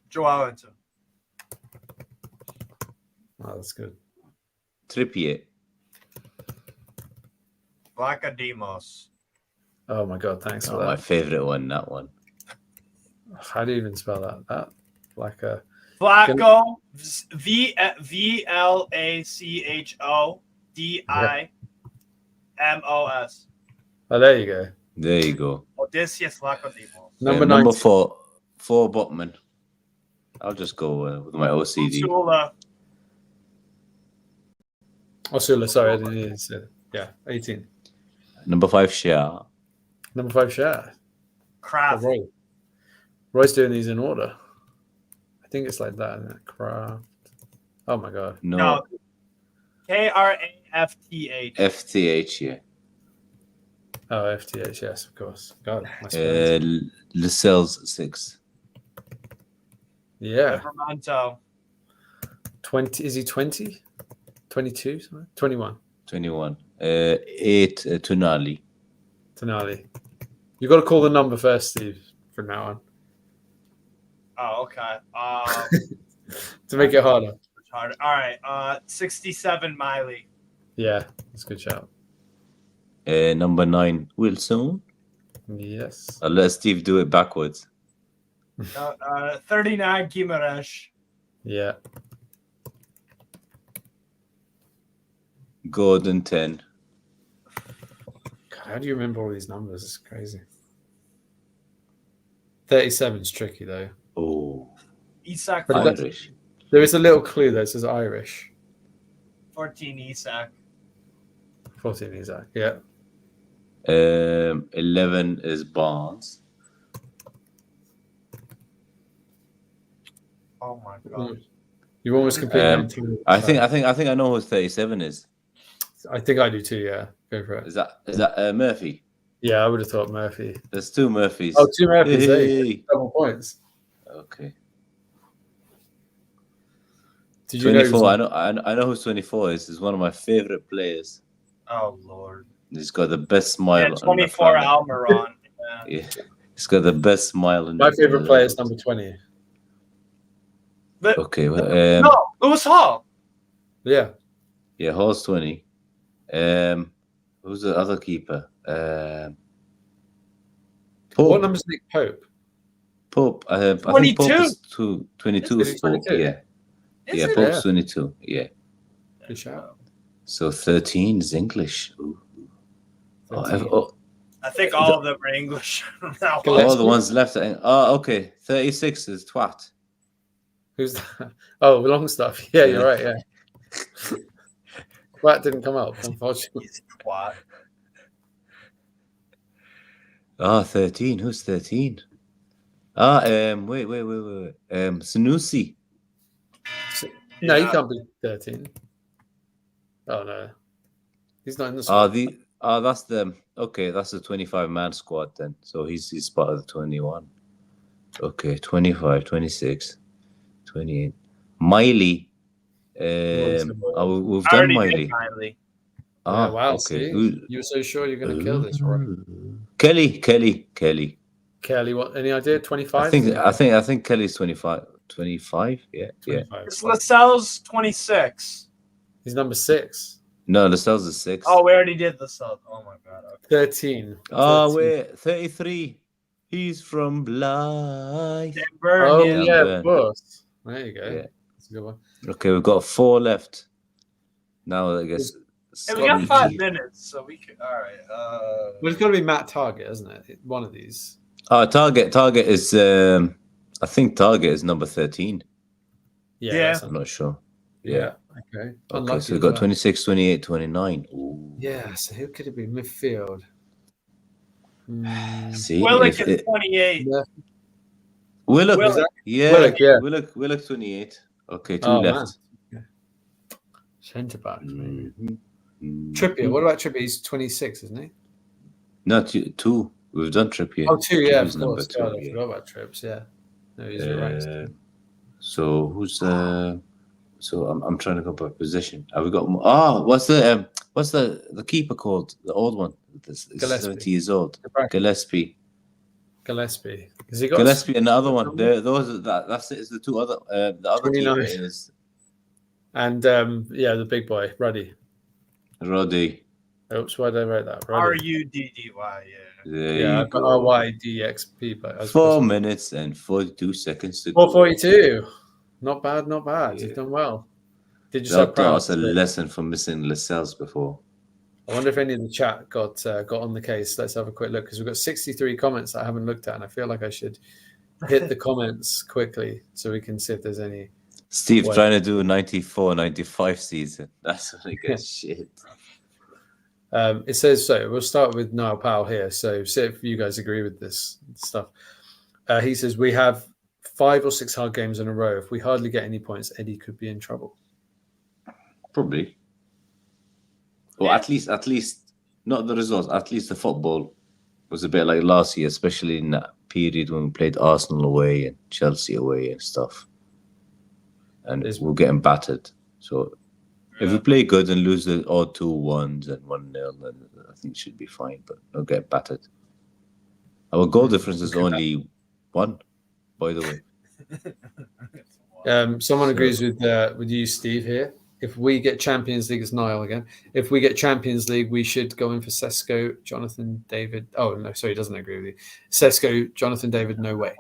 Joao Enter. Oh, that's good. Trippier. Vlachodimos. Oh my god, thanks for that. My favourite one, that one. How do you even spell that? Flacco. VLACHODIMOS. Oh, there you go. There you go. Odysseus Vlachodimos. Number 4 Botman. I'll just go with my OCD. Osula, sorry, I didn't even say it. Yeah, 18. Number 5, Shea. Number 5, Share. Kraft. Roy's doing these in order. I think it's like that, isn't it? Craft. Oh my god. No. Krafth. FTH, yeah. Oh, FTH, yes, of course. God, my Spurs. Lascelles 6. Yeah. Livramento. 20. Is he 20? 22? 21. 21. 8, Tonali. Tonali. You've got to call the number first, Steve, from now on. Oh, okay. To make it harder. All right. 67 Miley. Yeah, that's a good shout. Number 9, Wilson. Yes. I'll let Steve do it backwards. 39 Guimaraes. Yeah. Gordon 10. God, how do you remember all these numbers? It's crazy. 37's tricky, though. Oh, Isak. But Irish. There is a little clue that says Irish. 14 Isak. 14 Isaac. Yeah. 11 is Barnes. Oh my god. You almost completely. I think I know who 37 is. I think I do too. Yeah, go for it. Is that Murphy? Yeah, I would have thought Murphy. There's 2 Murphys. Oh, 2 Murphys. Hey. Double points. Okay. Did you know? 24. I know who 24 is. He's one of my favorite players. Oh lord. He's got the best smile. Yeah, 24 on the Almiron. yeah, he's got the best smile. My favorite player is number 20. But, Okay. Well, no, Lewis Hall. Yeah. yeah, Hall's 20. Who's the other keeper? Pope. What number's Nick Pope? Pope. I think 22. Pope is 22 Is is it Pope. 22? Yeah. Is Yeah, it? Pope's Yeah. 22. Yeah. Good shout. So 13 is English. Ooh. 13. I think all of them are English. now. All the ones left. Okay. 36 is Twat. Who's that? Oh, Longstaff. Yeah, you're right. Yeah. That didn't come up, unfortunately. He's a twat. 13. Who's 13? Wait. Sanusi. No, he Yeah. can't be 13. Oh no, he's not in the squad. That's the okay. That's the 25-man squad then. So he's part of the 21. Okay, 25, 26, 28. Miley. We've I done already Miley. did Miley. Yeah, wow, okay. see? You were so sure you're going to kill this, Roy. Kelly. Kelly, what? Any idea? 25? I think Kelly's 25. 25. Yeah. 25. It's Lascelles 26. He's number 6. No, Lascelles is 6. Oh, we already did Lascelles. Oh my god. Okay. 13. Oh 13. wait, 33. He's from Blythe. Denver, Oh yeah. yeah, Yeah. of course. There you go. Yeah. That's a good one. Okay, we've got 4 left. Now I guess. Hey, we got 5 minutes, so we can. All right. Well, it's got to be Matt Target, isn't it? One of these. Target is. I think Target is number 13. Yeah. Yeah. that's I'm not sure. Yeah. Okay. Okay, Unlucky so we've as got well. 26, 28, 29. Ooh. Yeah. So who could it be? Midfield. See, Willock if is it- 28. Yeah. Willock. Willock. Yeah, Willock, yeah. Willock 28. Okay, 2 Oh, left. Centre back. Maybe. Mhm. Trippier. What about Trippier? He's 26, isn't he? No, 2. We've done Trippier. Oh, 2. Yeah, He's of number course. 2. God, I yeah. forgot about Trips. Yeah. No, he's right. So who's so I'm trying to go by position. Have we got what's the keeper called? The old one. He's Gillespie. 70 years old. Right. Gillespie. Gillespie. Has he got? Gillespie and the other one. That's it. Is the 2 other the other 29. keeper is And yeah, the big boy, Ruddy. Roddy. Oops, why did I write that? Ruddy. Ruddy. Yeah. There Yeah, you I've got go. RYDXP, but I was 4 minutes and 42 seconds to go. 442. Not bad, not bad. Yeah. You've done well. Did yourself That proud. was a lesson for missing Lascelles before. I wonder if any of the chat got on the case. Let's have a quick look because we've got 63 comments that I haven't looked at, and I feel like I should hit the comments quickly so we can see if there's any. Steve What? trying to do a 94, 95 season. That's when it gets shit. It says so. We'll start with Niall Powell here. So see if you guys agree with this stuff. He says we have 5 or 6 hard games in a row. If we hardly get any points, Eddie could be in trouble. Probably. Well, at least not the results. At least the football was a bit like last year, especially in that period when we played Arsenal away and Chelsea away and stuff. And we're getting battered. So if we play good and lose the odd 2-1s and 1-0, then I think it should be fine. But not get battered. Our goal difference is only 1, by the way. Someone agrees with you, Steve, here. If we get Champions League, it's Niall again. If we get Champions League, we should go in for Sesko, Jonathan, David. Oh, no, sorry, he doesn't agree with you. Sesko, Jonathan, David, no way.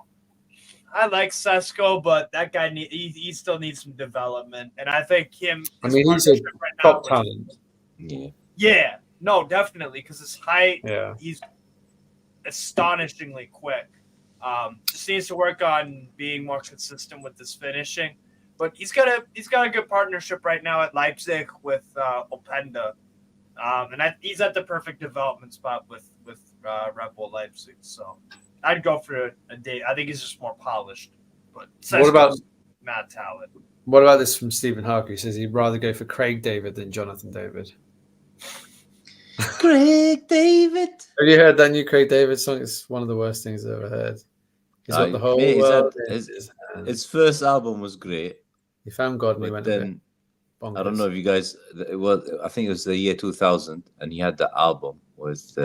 I like Sesko, but that guy he still needs some development, and I think he's a top talent. Yeah, no, definitely, because his height, yeah, he's astonishingly quick. Just needs to work on being more consistent with his finishing, but he's got a good partnership right now at Leipzig with Openda, and he's at the perfect development spot with Red Bull Leipzig. So I'd go for a date. I think he's just more polished. But what about mad talent? What about this from Stephen Harker? He says he'd rather go for Craig David than Jonathan David. Craig David. Have you heard that new Craig David song? It's one of the worst things I've ever heard. He's got the whole world in his hands. His first album was great. He found God and he went then, I don't know if you guys. I think it was the year 2000, and he had the album with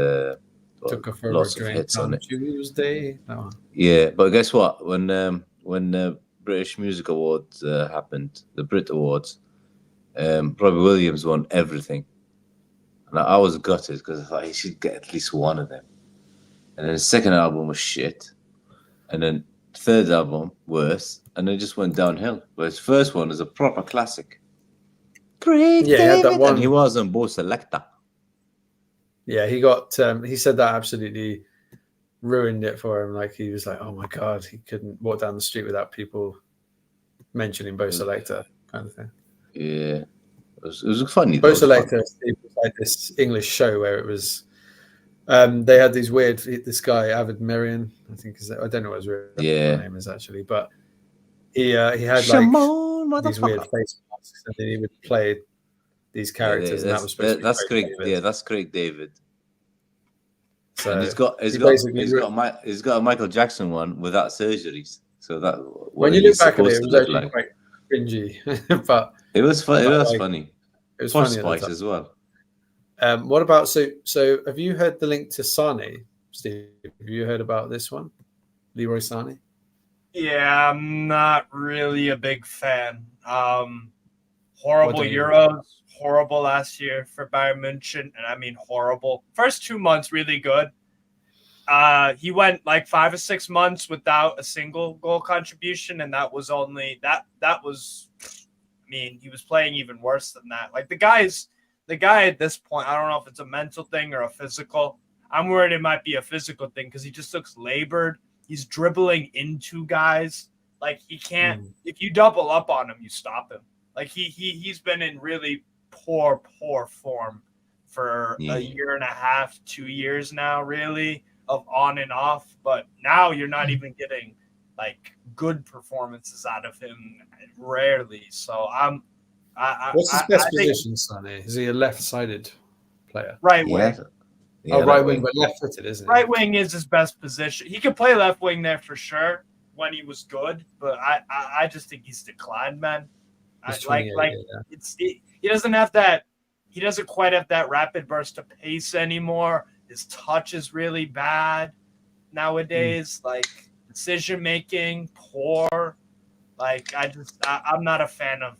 Took her for lots a of drink hits on it. Tuesday. No. Yeah, but guess what? When the British Music Awards happened, the Brit Awards, Robbie Williams won everything, and I was gutted because I thought he should get at least one of them. And then his second album was shit, and then third album worse, and then it just went downhill. But his first one is a proper classic. Craig David. He had that one. And he was on Bo Selecta. Yeah, he got. He said that absolutely ruined it for him. Like he was like, "Oh my god, he couldn't walk down the street without people mentioning Bo Selecta," kind of thing. Yeah, it was funny. Bo Selecta was like this English show where it was. They had these weird. This guy Avid Merian, I think I don't know what his real name is actually, but he had like these weird face masks, and then he would play these characters, and that was supposed to be Craig. Yeah, that's Craig David. So and he's got a Michael Jackson one without surgeries. So that when you look back at it, it was actually quite cringy, but it was funny. It was funny. It was funny funny as well. What about so? Have you heard the link to Sane, Steve? Have you heard about this one, Leroy Sane? Yeah, I'm not really a big fan. Horrible Euros, horrible last year for Bayern München, and I mean horrible. First 2 months really good. He went like 5 or 6 months without a single goal contribution, and that was only that was. I mean, he was playing even worse than that. Like the guy at this point, I don't know if it's a mental thing or a physical. I'm worried it might be a physical thing because he just looks labored. He's dribbling into guys. Like he can't. If you double up on him, you stop him. Like he's been in really poor form for a year and a half, 2 years now, really, of on and off. But now you're not even getting like good performances out of him, rarely. So what's his best position, Sonny? Is he a left-sided player? Right wing. Yeah, right wing, but left-footed, isn't he? Right wing is his best position. He could play left wing there for sure when he was good, but I just think he's declined, man. He doesn't have that. He doesn't quite have that rapid burst of pace anymore. His touch is really bad nowadays. Like decision making, poor. Like I'm not a fan of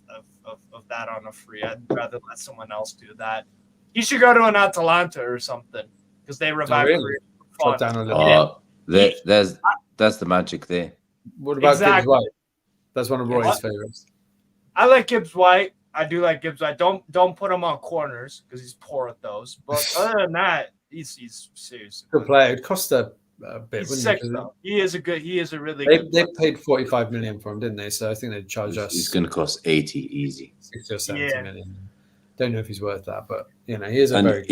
that on a free. I'd rather let someone else do that. He should go to an Atalanta or something because they revive careers for fun. That's the magic there. What about Gibbs White? That's one of Roy's favorites. I like Gibbs White. I do like Gibbs White. Don't put him on corners because he's poor at those. But other than that, he's seriously good player. It cost a bit. He's sick, though. He is a really good They paid 45 million for him, didn't they? So I think they'd charge us. He's going to cost 80 easy. 60 or 70 million. Don't know if he's worth that, but he is a very.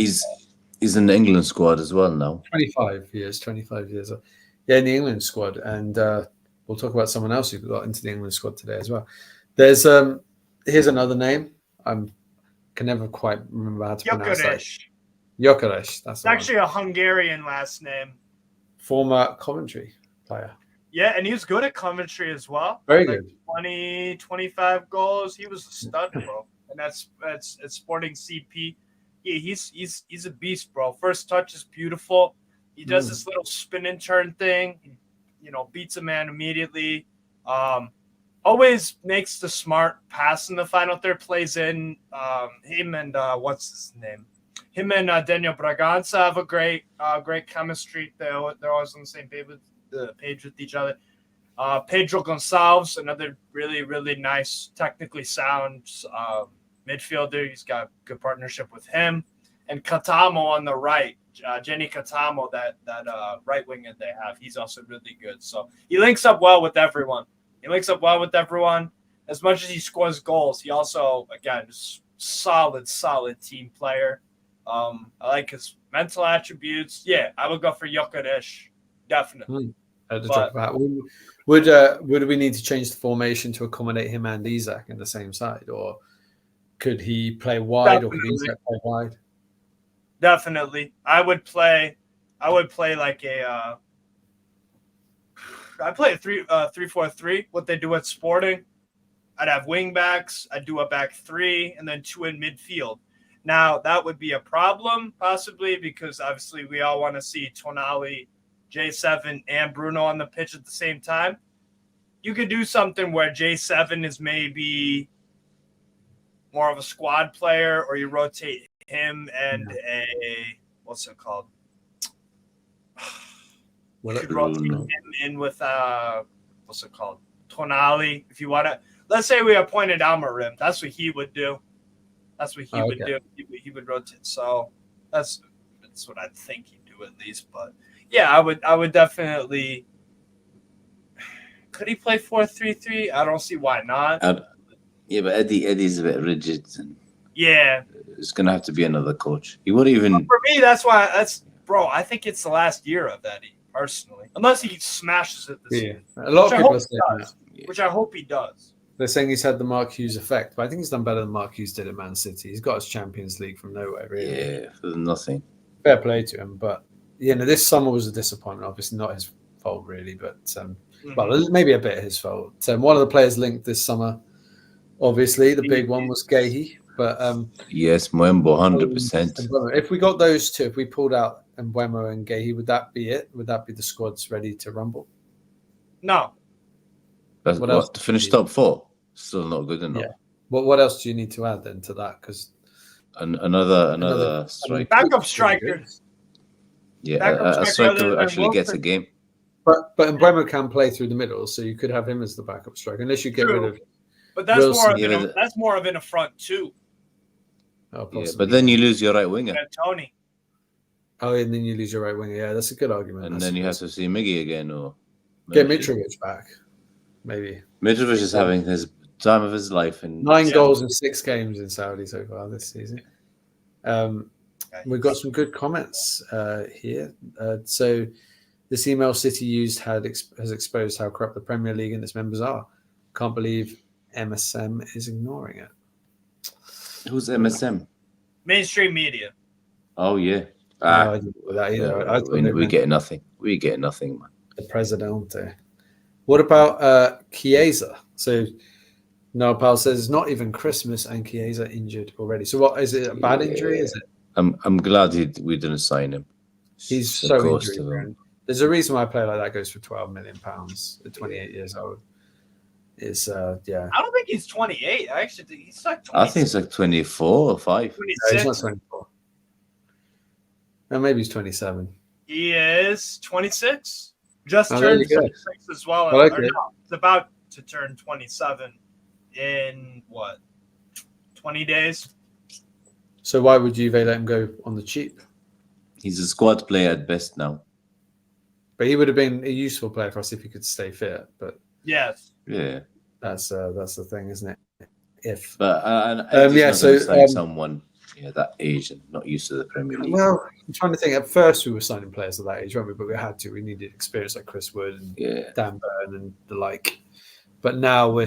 He's in the England squad as well now. 25 years, 25 years. Yeah, in the England squad. And we'll talk about someone else who got into the England squad today as well. There's here's another name. I can never quite remember how to pronounce that. Gyökeres. That's It's actually a Hungarian last name. Former Coventry player. Yeah, and he was good at Coventry as well. Very like good. 20, 25 goals. He was a stud, bro. And that's Sporting CP. Yeah, he's a beast, bro. First touch is beautiful. He does this little spin and turn thing. He, beats a man immediately. Always makes the smart pass in the final third. Plays in him and what's his name? Him and Daniel Braganza have a great chemistry. They're always on the same page with each other. Pedro Gonçalves, another really, really nice, technically sound midfielder. He's got good partnership with him. And Katamo on the right, Jenny Katamo, that right winger they have. He's also really good. So he links up well with everyone. As much as he scores goals, he also, again, is solid team player. I like his mental attributes. Yeah, I would go for Gyökeres, definitely. Would we need to change the formation to accommodate him and Isak in the same side, or could he play wide, Definitely. or could Isak play wide? Definitely, I would play like a. I play a 3-4-3. What they do at Sporting, I'd have wing backs. I'd do a back three, and then two in midfield. Now that would be a problem possibly because obviously we all want to see Tonali, J7, and Bruno on the pitch at the same time. You could do something where J7 is maybe more of a squad player, or you rotate him and what's it called? You could rotate him in with what's it called? Tonali. If you want to, let's say we appointed Almarim. That's what he would do. Would do. He would rotate. So that's what I think he'd do at least. But yeah, I would definitely. Could he play 4-3-3? I don't see why not. Yeah, but Eddie's a bit rigid. And yeah, it's gonna have to be another coach. He wouldn't even. But for me, bro. I think it's the last year of Eddie personally, unless he smashes it this year. A lot of people are saying that. Which I hope he does. They're saying he's had the Mark Hughes effect, but I think he's done better than Mark Hughes did at Man City. He's got his Champions League from nowhere, really. Yeah, for nothing. Fair play to him, but this summer was a disappointment. Obviously, not his fault really, but well, maybe a bit his fault. One of the players linked this summer, obviously, the big one was Gahey, but yes, Mbeumo, 100%. If we got those two, if we pulled out Mbeumo and Gahey, would that be it? Would that be the squads ready to rumble? No. That's what to finish top four. Still not good enough. Yeah. What else do you need to add then to that? Because another striker. Backup striker. Yeah, a striker who actually gets a game. But Mbeumo can play through the middle, so you could have him as the backup striker, unless you get rid of. But that's Wilson. That's more of in a front two. Oh, yeah, but then you lose your right winger. And Tony. Oh, and then you lose your right winger. Yeah, that's a good argument. And then you have to see Miggy again, or get Mitrovic back. Maybe Mitrovic is having his time of his life. In 9 goals in 6 games in Saudi so far this season. We've got some good comments here. So this email City used has exposed how corrupt the Premier League and its members are. Can't believe MSM is ignoring it. Who's MSM? Mainstream media. Oh yeah. I didn't know that either. We get nothing. We get nothing, man. The Presidente. What about Chiesa? So Noah Powell says it's not even Christmas and Chiesa injured already. So what is it? A bad injury? Is it? I'm glad we didn't sign him. He's so injury. There's a reason why a player like that goes for £12 million at 28 years old. Is I don't think he's 28. I actually think he's like 26. I think it's like 24 or 5. 26. No, he's not 24. No, maybe he's 27. He is 26. Just turned 26 as well. Okay. It's about to turn 27 in 20 days. So why would Juve let him go on the cheap? He's a squad player at best now. But he would have been a useful player for us if he could stay fit. But yes, that's the thing, isn't it? So someone that age and not used to the Premier League. Well, I'm trying to think. At first, we were signing players of that age, weren't we? But we had to. We needed experience like Chris Wood and Dan Burn and the like. But now we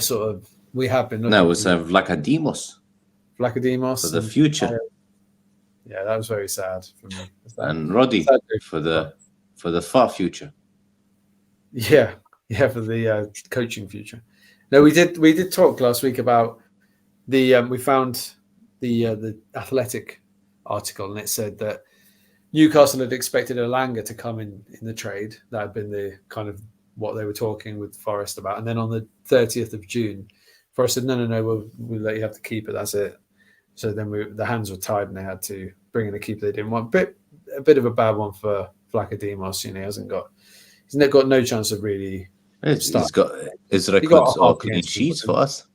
have been looking. Now we have Vlachodimos for the future, yeah, that was very sad for me. and Roddy for the far future. Yeah, for the coaching future. No, we did talk last week about we found the Athletic article, and it said that Newcastle had expected Elanga to come in the trade. That had been the kind of what they were talking with Forest about. And then on the 30th of June, Forest said, no, we'll let you have the keeper. That's it. So then the hands were tied and they had to bring in a keeper they didn't want. A bit of a bad one for Vlachodimos. He's got no chance of really. He's got his records or clean sheets for us.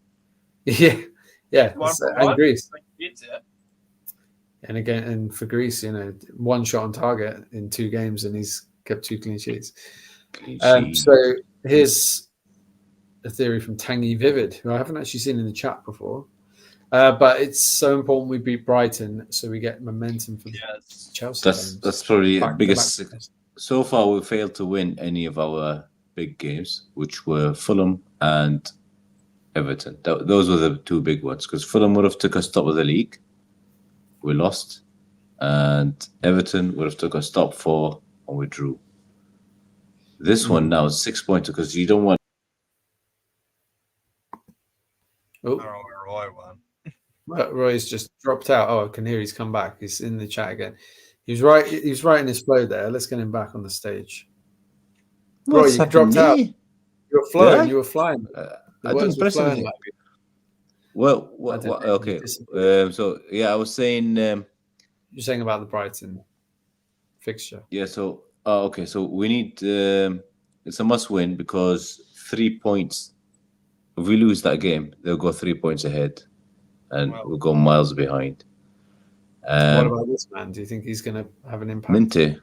Yeah. And Greece. Yeah. And again, and for Greece, one shot on target in 2 games, and he's kept 2 clean sheets. So here's a theory from Tangy Vivid, who I haven't actually seen in the chat before. But it's so important we beat Brighton, so we get momentum for Chelsea. That's probably the biggest. So far, we failed to win any of our big games, which were Fulham and Everton. Those were the 2 big ones, because Fulham would have took us top of the league. We lost, and Everton would have took us top 4, and we drew. This one now is 6 points, because you don't want. I don't know where Roy went. Roy's just dropped out. Oh, I can hear he's come back. He's in the chat again. He's right in his flow there. Let's get him back on the stage. Roy, you dropped out. You were flowing. Yeah? You were flying. I didn't press anything. Well, okay. I was saying. You're saying about the Brighton fixture. Yeah. So, okay. So we need. It's a must-win, because 3 points. If we lose that game, they'll go 3 points ahead, and we'll go miles behind. What about this man? Do you think he's going to have an impact? Minty. Yeah.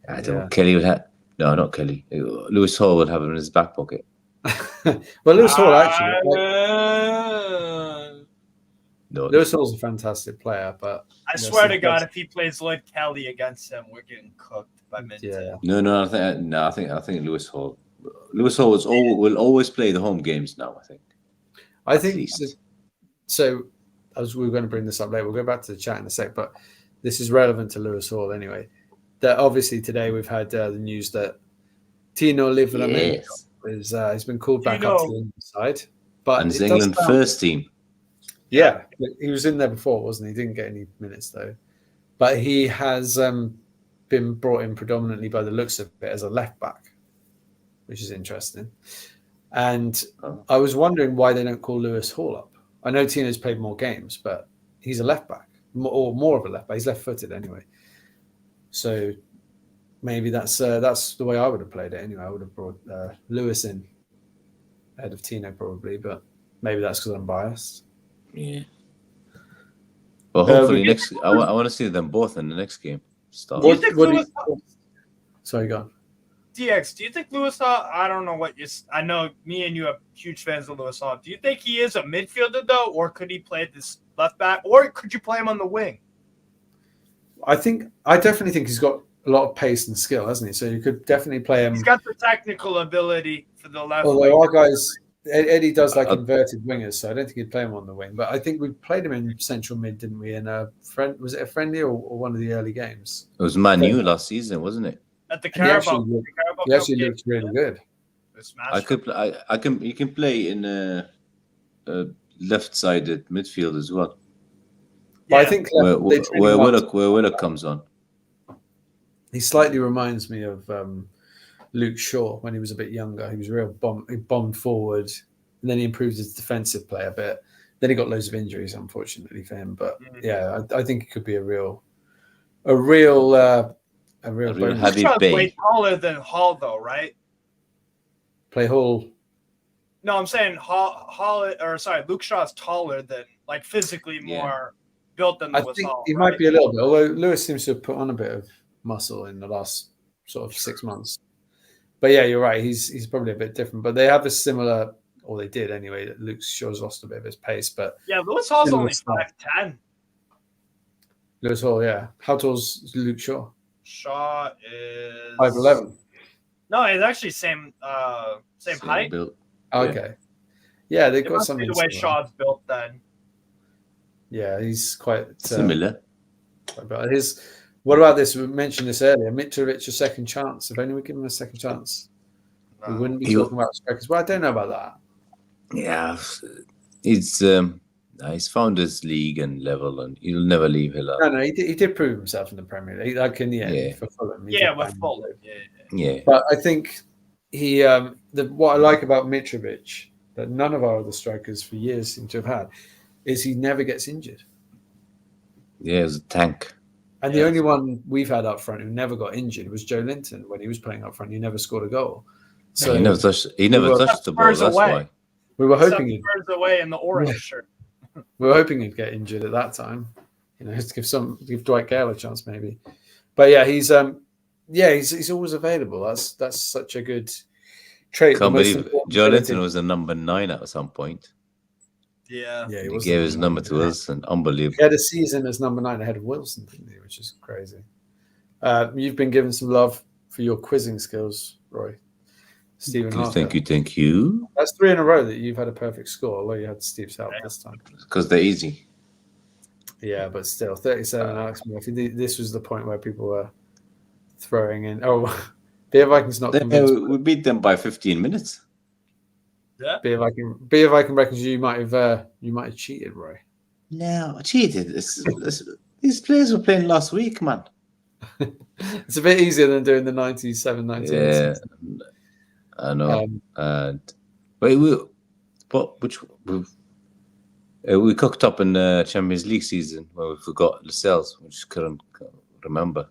I don't know. Kelly would have. No, not Kelly. Lewis Hall would have him in his back pocket. Well, Lewis Hall actually. Lewis Hall's a fantastic player, but I swear to God, if he plays Lloyd Kelly against him, we're getting cooked by Minty. Yeah. No. I think Lewis Hall. Lewis Hall will always play the home games now. I think so. As we're going to bring this up later, we'll go back to the chat in a sec, but this is relevant to Lewis Hall anyway. That obviously today we've had the news that Tino Livramento he's been called back up to the England side, but and it's England first team. Yeah, he was in there before, wasn't he? Didn't get any minutes though, but he has been brought in predominantly by the looks of it as a left back, which is interesting. And I was wondering why they don't call Lewis Hall up. I know Tino's played more games, but he's a left back, or more of a left back. He's left-footed anyway. So maybe that's the way I would have played it anyway. I would have brought Lewis in ahead of Tino probably, but maybe that's because I'm biased. Yeah. Well, hopefully I want to see them both in the next game. Sorry, go on. DX, do you think Lewis Hall? I don't know what I know. Me and you are huge fans of Lewis Hall. Do you think he is a midfielder though, or could he play this left back, or could you play him on the wing? I definitely think he's got a lot of pace and skill, hasn't he? So you could definitely play him. He's got the technical ability for the left. Although our guys, Eddie does like inverted wingers, so I don't think he'd play him on the wing. But I think we played him in central mid, didn't we? In was it a friendly or one of the early games? It was Man U last season, wasn't it? At the Carabao. He actually looked really good. You can play in a left-sided midfield as well. Yeah. But I think where Willock comes on. He slightly reminds me of Luke Shaw when he was a bit younger. He was he bombed forward, and then he improved his defensive play a bit. Then he got loads of injuries, unfortunately for him. But yeah, I think it could be a real heavy bait. Way taller than Hall, though, right? Play Hall. No, I'm saying Luke Shaw's taller than, like, physically more built than Lewis Hall. He might be a little bit, although Lewis seems to have put on a bit of muscle in the last sort of 6 months. But yeah, you're right. He's probably a bit different, but they have a similar, or they did anyway. Luke Shaw's lost a bit of his pace, but yeah, Lewis Hall's only 5'10". Lewis Hall, yeah. How tall's Luke Shaw? Shaw is 5'11". No, it's actually same height. built. Okay. Yeah, they've It got must be something the way similar. Shaw's built then. Yeah, he's quite Similar. But what about this? We mentioned this earlier. Mitrovic, a second chance. If only we give him a second chance, we No. wouldn't be He- talking about strikers. Well, I don't know about that. Yeah, he's found his league and level, and he'll never leave Hill. No, he did prove himself in the Premier League, like in the end Yeah. for Fulham. He Yeah, did with bang Fulham. the Yeah. Yeah, But I think what I like about Mitrovic that none of our other strikers for years seem to have had is he never gets injured. yeah, it's a tank. And the only one we've had up front who never got injured was Joe Linton. When he was playing up front, he never scored a goal. So he never touched. He never touched the ball. Spurs That's away. why. we were Except hoping he'd, Spurs away in the orange shirt. we were hoping he'd get injured at that time. To give Dwight Gale a chance maybe. But yeah, he's always available. That's such a good trait. Can't The most believe important Joe ability- Linton was a number 9 at some point. Yeah. Yeah, He was gave the his number to us, and unbelievable. He had a season as number 9 ahead of Wilson, didn't he? Which is crazy. You've been given some love for your quizzing skills, Roy. Stephen Harker. Thank you. That's 3 in a row that you've had a perfect score, although you had Steve's help this time. Because they're easy. Yeah, but still, 37 Alex Murphy. This was the point where people were throwing in. Oh, Beer Vikings not convinced. We beat them by 15 minutes. Yeah. Beer Viking reckons you might have cheated, Roy. No, I cheated. These players were playing last week, man. It's a bit easier than doing the 97, 98. Yeah, I know. We cooked up in the Champions League season where we forgot Lascelles. We just couldn't remember.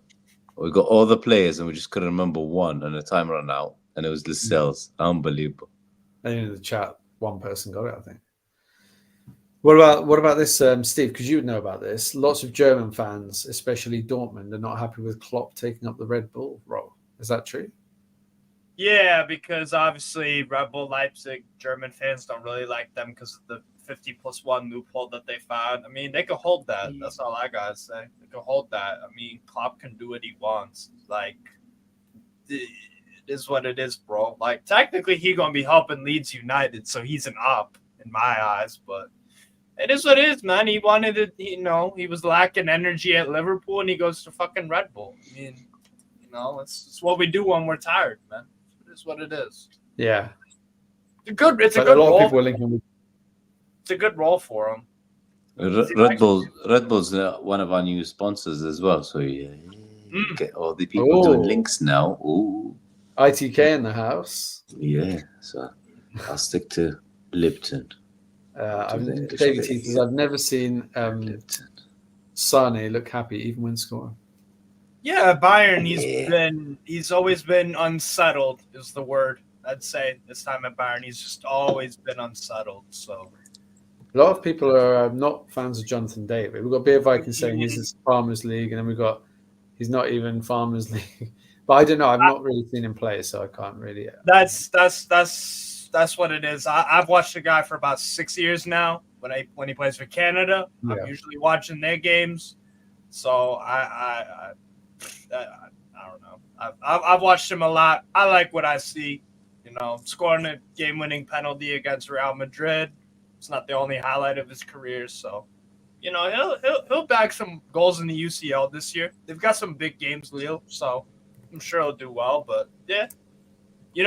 We got all the players and we just couldn't remember one, and the time ran out, and it was Lascelles. Unbelievable. And in the chat, one person got it, I think. What about this, Steve? Because you would know about this. Lots of German fans, especially Dortmund, are not happy with Klopp taking up the Red Bull role. Is that true? Yeah, because obviously Red Bull Leipzig, German fans don't really like them because of the 50+1 loophole that they found. I mean, they could hold that. That's all I gotta say. They could hold that. I mean, Klopp can do what he wants. Like, it is what it is, bro. Like, technically, he gonna be helping Leeds United, so he's an up in my eyes. But it is what it is, man. He wanted it. He was lacking energy at Liverpool, and he goes to fucking Red Bull. I mean, it's what we do when we're tired, man. It is what it is. Yeah. It's a good A lot role. of people were linking with. It's a good role for him. Red Bull's one of our new sponsors as well. So get all the people doing links now. Ooh. ITK in the house. Yeah, so I'll stick to Lipton. David Heath says, I've never seen Sane look happy even when scoring. Yeah, Bayern. He's always been unsettled. Is the word I'd say this time at Bayern. He's just always been unsettled. So a lot of people are not fans of Jonathan David. We've got Beer Viking saying he's Farmers League, and then he's not even Farmers League. But I don't know. I've not really seen him play, so I can't really. That's what it is. I've watched the guy for about 6 years now. When he plays for Canada, Yeah. I'm usually watching their games. So I don't know. I've watched him a lot. I like what I see. Scoring a game-winning penalty against Real Madrid. It's not the only highlight of his career. So, he'll bag some goals in the UCL this year. They've got some big games, Lille. So I'm sure he'll do well. But yeah,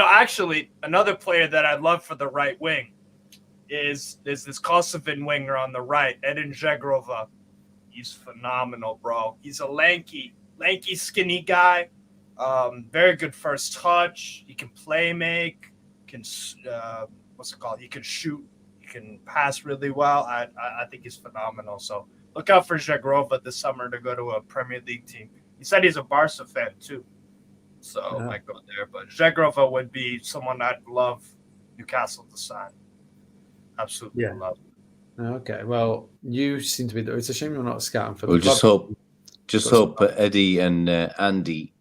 actually, another player that I'd love for the right wing is this Kosovan winger on the right, Edin Žegrova. He's phenomenal, bro. He's a lanky, skinny guy. Very good first touch. He can play make. He can shoot. He can pass really well. I think he's phenomenal. So look out for Žegrova this summer to go to a Premier League team. He said he's a Barca fan too. So I might go there. But Žegrova would be someone I'd love Newcastle to sign. Absolutely love. Okay, well, you seem to be. It's a shame you're not scouting for the We'll just hope Eddie and Andy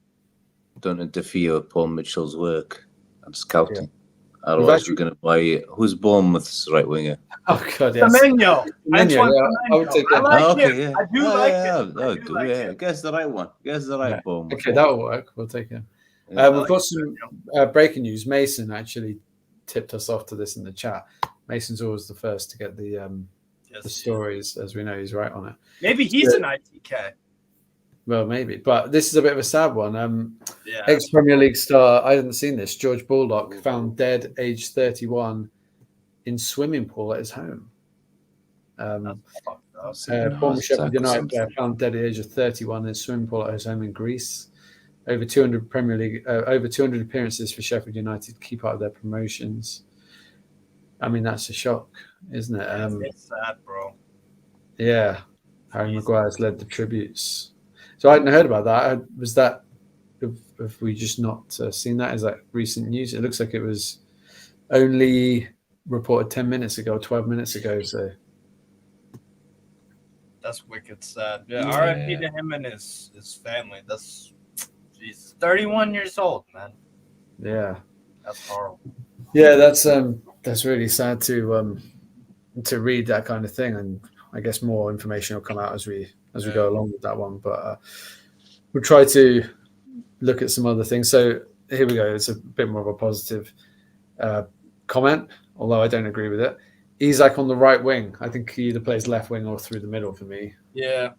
don't interfere with Paul Mitchell's work and scouting. Otherwise, we're going to buy who's Bournemouth's right winger. Oh God, yes. Semenyo. Semenyo, Antoine yeah, I would Semenyo. take I him. like okay, him. yeah. I do like him. Yeah, I do like him. Guess the right one. Guess the right Bournemouth. Okay, that'll work. We'll take him. Yeah. We've got some breaking news. Mason actually tipped us off to this in the chat. Mason's always the first to get the stories, as we know. He's right on it. Maybe he's an ITK. Well, maybe, but this is a bit of a sad one. Yeah. Ex-Premier League star, I hadn't seen this, George Baldock, found dead, aged 31, in swimming pool at his home. Former Sheffield United player found dead at the age of 31 in a swimming pool at his home in Greece. Over 200 Premier League, over 200 appearances for Sheffield United, key part of their promotions. I mean, that's a shock, isn't it? It's sad, bro. Yeah, Harry Maguire's led the tributes. So I hadn't heard about that. Was that? Have we just not seen that? Is that recent news? It looks like it was only reported 10 minutes ago, 12 minutes ago. So that's wicked sad. Yeah, R.I.P. to him and his family. That's 31 years old, man. Yeah, that's horrible. Yeah, that's really sad to read that kind of thing, and I guess more information will come out as we go along with that one. But we'll try to look at some other things. So here we go. It's a bit more of a positive comment, although I don't agree with it. Isak on the right wing. I think he either plays left wing or through the middle for me. Yeah.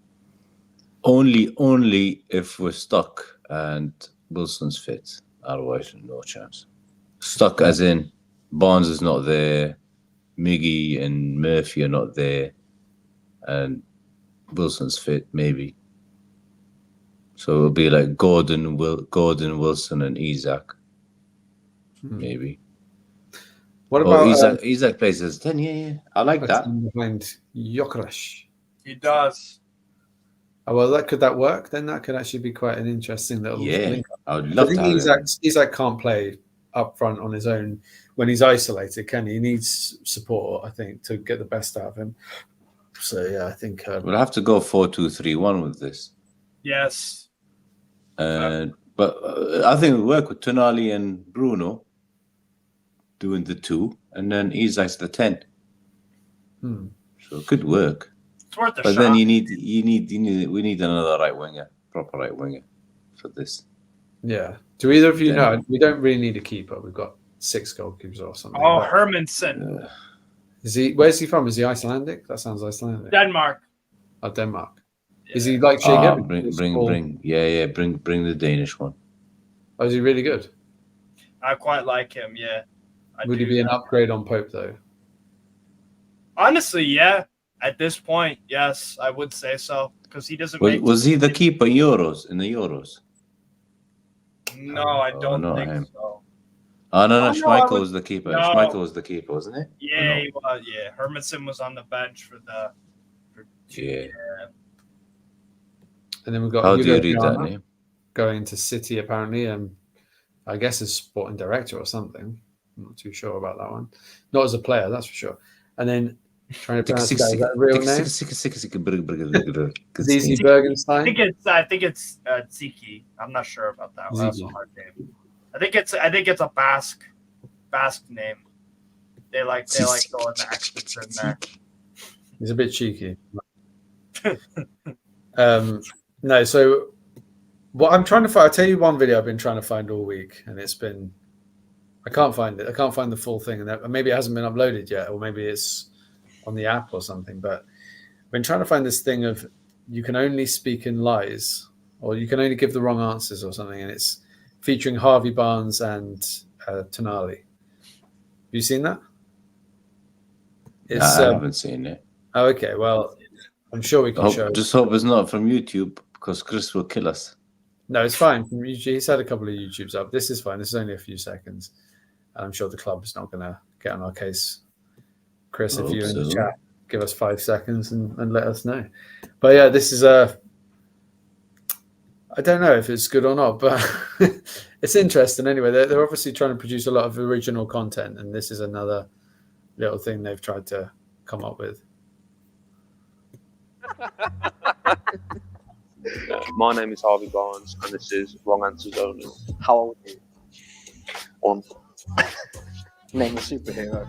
Only if we're stuck and Wilson's fit. Otherwise, no chance. Stuck as in Barnes is not there, Miggy and Murphy are not there, and Wilson's fit, maybe. So it'll be like Gordon, Wilson, and Isak, maybe. What about Isak plays as 10? Yeah. I like that. Behind Gyökeres. He does. Oh, well, could that work? Then that could actually be quite an interesting little link. I would love to have Isak can't play up front on his own when he's isolated, can he? He needs support, I think, to get the best out of him. So, yeah, I think... we'll have to go 4-2-3-1 with this. Yes. But I think it'll work with Tonali and Bruno doing the 2, and then Isak's the 10. So it could work. It's worth a but shot. Then we need another right winger, proper right winger for this. Yeah. Do either of you know? We don't really need a keeper. We've got 6 goalkeepers or something. Oh, Hermansen. Is he? Where's he from? Is he Icelandic? That sounds Icelandic. Denmark. Oh, Denmark. Yeah. Is he like Shea Given? Bring the Danish one. Oh, is he really good? I quite like him. Yeah. Would he be an upgrade on Pope though? Honestly, yeah. At this point, yes, I would say so because he doesn't. Was he the keeper in the Euros? No, I don't think him. so. Oh no, Schmeichel was the keeper. No. Schmeichel was the keeper, wasn't it? Yeah, he was. Yeah, Hermansen was on the bench for the. Yeah. And then we've got. How do you read that name? Going to City apparently, I guess as sporting director or something. I'm not too sure about that one. Not as a player, that's for sure. And then trying to pronounce that, is that a real name? Zizi Bergenstein. I think it's Ziki. I'm not sure about that. That's a hard name. I think it's a Basque name. They like throwing the accents in there. He's a bit cheeky. No, so what I'm trying to find, I'll tell you one video I've been trying to find all week, and it's been, I can't find it. I can't find the full thing, and maybe it hasn't been uploaded yet, or maybe it's on the app or something. But I've been trying to find this thing of you can only speak in lies, or you can only give the wrong answers or something, and it's featuring Harvey Barnes and Tonali. Have you seen that? I haven't seen it. Oh, okay. Well, I'm sure we can show it. Just hope it's not from YouTube, because Chris will kill us. No, it's fine. He's had a couple of YouTubes up. This is fine. This is only a few seconds. And I'm sure the club is not going to get on our case. Chris, if you're in the chat, give us 5 seconds and let us know. But yeah, this is I don't know if it's good or not, but it's interesting anyway. They're obviously trying to produce a lot of original content, and this is another little thing they've tried to come up with. My name is Harvey Barnes, and this is Wrong Answers Only. How old are you? 1. Name a superhero.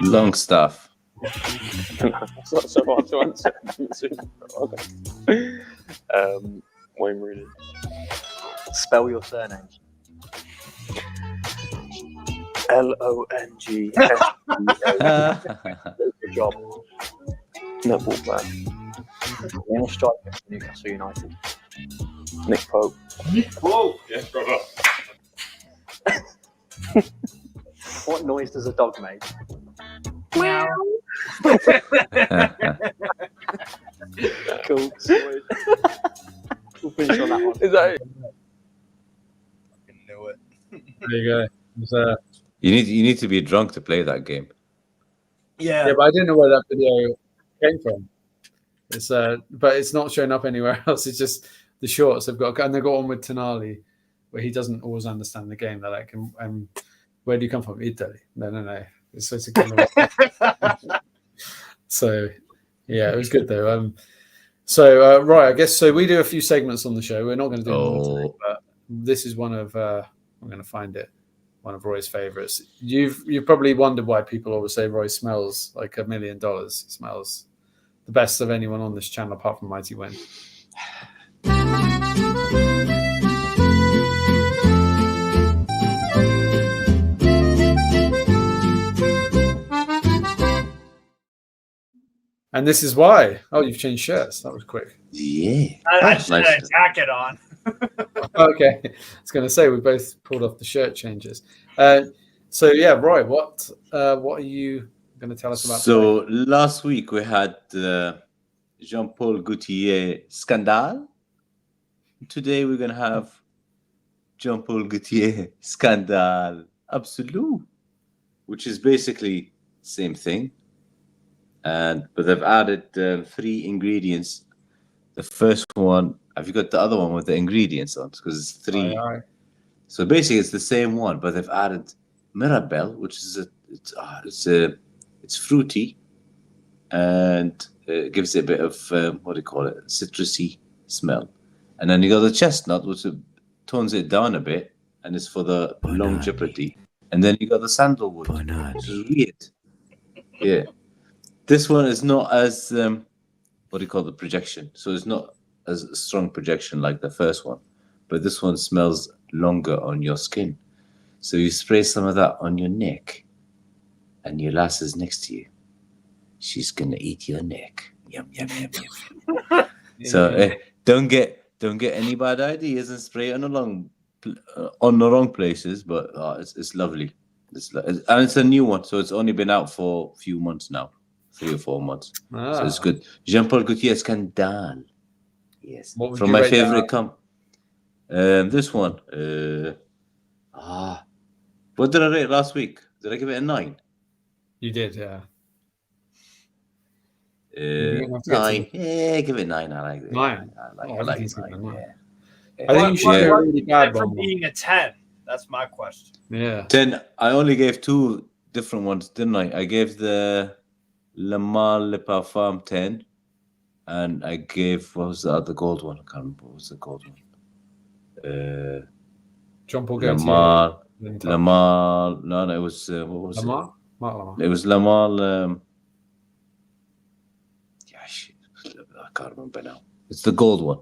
Longstaff. It's not so hard to answer. Okay. Wayne Rooney. Spell your surname. Long. Good job. Netball man. Name a striker for Newcastle United. Nick Pope. Whoa! Yes, brother. What noise does a dog make? Meow. Cool. Sweet. We'll finish on that one. Is that it? I knew it. There you go. It was, You need to be drunk to play that game. Yeah. yeah, but I didn't know where that video came from. It's but it's not showing up anywhere else. It's just the shorts they've got, and they've got one with Tonali, where he doesn't always understand the game. They're like, where do you come from? Italy? No. It's a game. So, yeah, it was good though. Right, I guess so. We do a few segments on the show. We're not going to do them all today, but this is one of I'm going to find it. One of Roy's favourites. You've probably wondered why people always say Roy smells like $1 million. He smells the best of anyone on this channel apart from Mighty Win. And this is why. Oh, you've changed shirts. That was quick. Yeah. I just had a jacket on. Okay. I was going to say we both pulled off the shirt changes. So yeah, Roy, what are you going to tell us about? So last week we had the Jean-Paul Gaultier scandal. Today we're going to have Jean-Paul Gaultier scandal absolute, which is basically the same thing. But they've added 3 ingredients. The first one, have you got the other one with the ingredients on? Because it's 3. Aye. So basically, it's the same one, but they've added Mirabelle, which is it's fruity, and it gives it a bit of citrusy smell. And then you got the chestnut, which tones it down a bit, and it's for the longevity. And then you got the sandalwood, which is weird. Yeah. This one is not as the projection. So it's not as a strong projection like the first one, but this one smells longer on your skin. So you spray some of that on your neck, and your lass is next to you. She's gonna eat your neck. Yum yum yum yum. So don't get any bad ideas and spray it on the wrong places. But it's lovely. And it's a new one, so it's only been out for a few months now. 3 or 4 months. So it's good. Jean-Paul Gaultier scandal. Yes. From my favorite this one. What did I rate last week? Did I give it a 9? You did, yeah. 9. Yeah, give it 9. I like it. 9. I like 9. Yeah. I think you should do a really bad from one. being a 10. That's my question. Yeah. 10. I only gave 2 different ones, didn't I? I gave the Le Male Le Parfum 10, and I gave, what was the other gold one? I can't remember. What was the gold one? Jean-Paul Le Male. No, it was, what was it? Lamar? It was Le Male. I can't remember now. It's the gold one.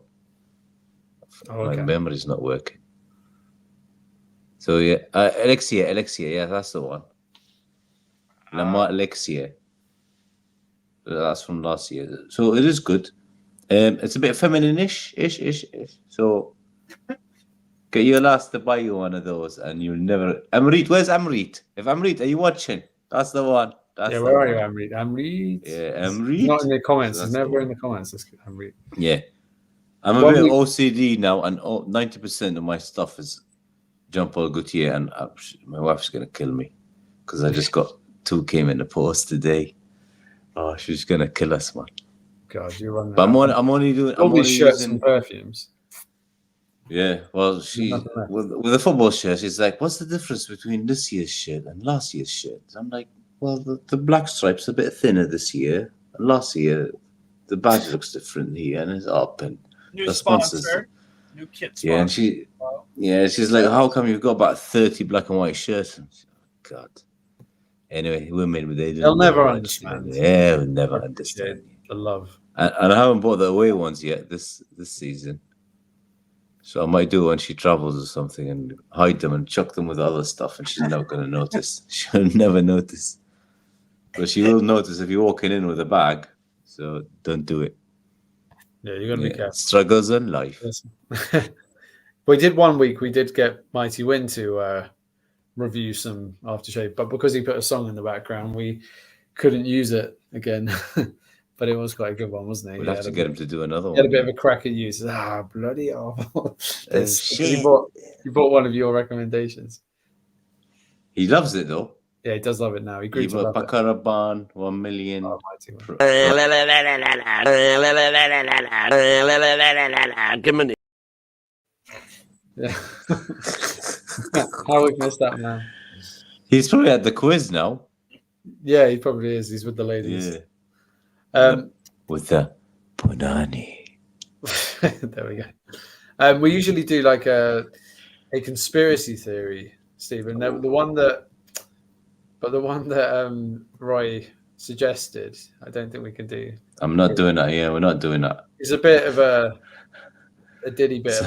My memory's not working. So yeah, Alexia, yeah, that's the one. Le Male Alexia. That's from last year. So it is good. It's a bit feminine-ish. So get your lass to buy you one of those, and you'll never. Amrit, where's Amrit? If Amrit, are you watching? That's the one. Where are you, Amrit? Amrit. Yeah, Amrit. Not in the comments. It's never in the comments. It's Amrit. Yeah, I'm a bit OCD now, and 90% of my stuff is Jean-Paul Gaultier, and my wife's gonna kill me because I just got 2 came in the post today. Oh, she's gonna kill us, man. God, you run that. But I'm only doing all these shirts and perfumes. Yeah, well, she with the football shirt, she's like, "What's the difference between this year's shirt and last year's shirt?" I'm like, "Well, the black stripe's a bit thinner this year. And last year, the badge looks different here, and it's up, and New the sponsors." sponsor. New kits. Yeah, and she's like, how come you've got about 30 black and white shirts? God. Anyway, women, they They'll don't never know understand. Yeah, they'll never Appreciate understand. the love. And I haven't bought the away ones yet this season. So I might do it when she travels or something and hide them and chuck them with other stuff, and she's never going to notice. She'll never notice. But she will notice if you're walking in with a bag. So don't do it. Yeah, you got to be careful. Struggles in life. We did one week. We did get Mighty Win to review some aftershave, but because he put a song in the background, we couldn't use it again. But it was quite a good one, wasn't it? We'll have to get him to do another one. He had a bit of a crack at you. Says, bloody hell. Shit. You bought one of your recommendations. He loves it though. Yeah, he does love it now. He agreed to love it. Pakaraban, 1 million. Oh, Mighty Win. Yeah. How we've missed that, man. He's probably at the quiz now. Yeah, he probably is. He's with the ladies. Yeah. With the Punani. There we go. We usually do like a conspiracy theory, Stephen. The one that Roy suggested, I don't think we can do. I'm not doing that. Yeah, we're not doing that. It's a bit of a diddy bit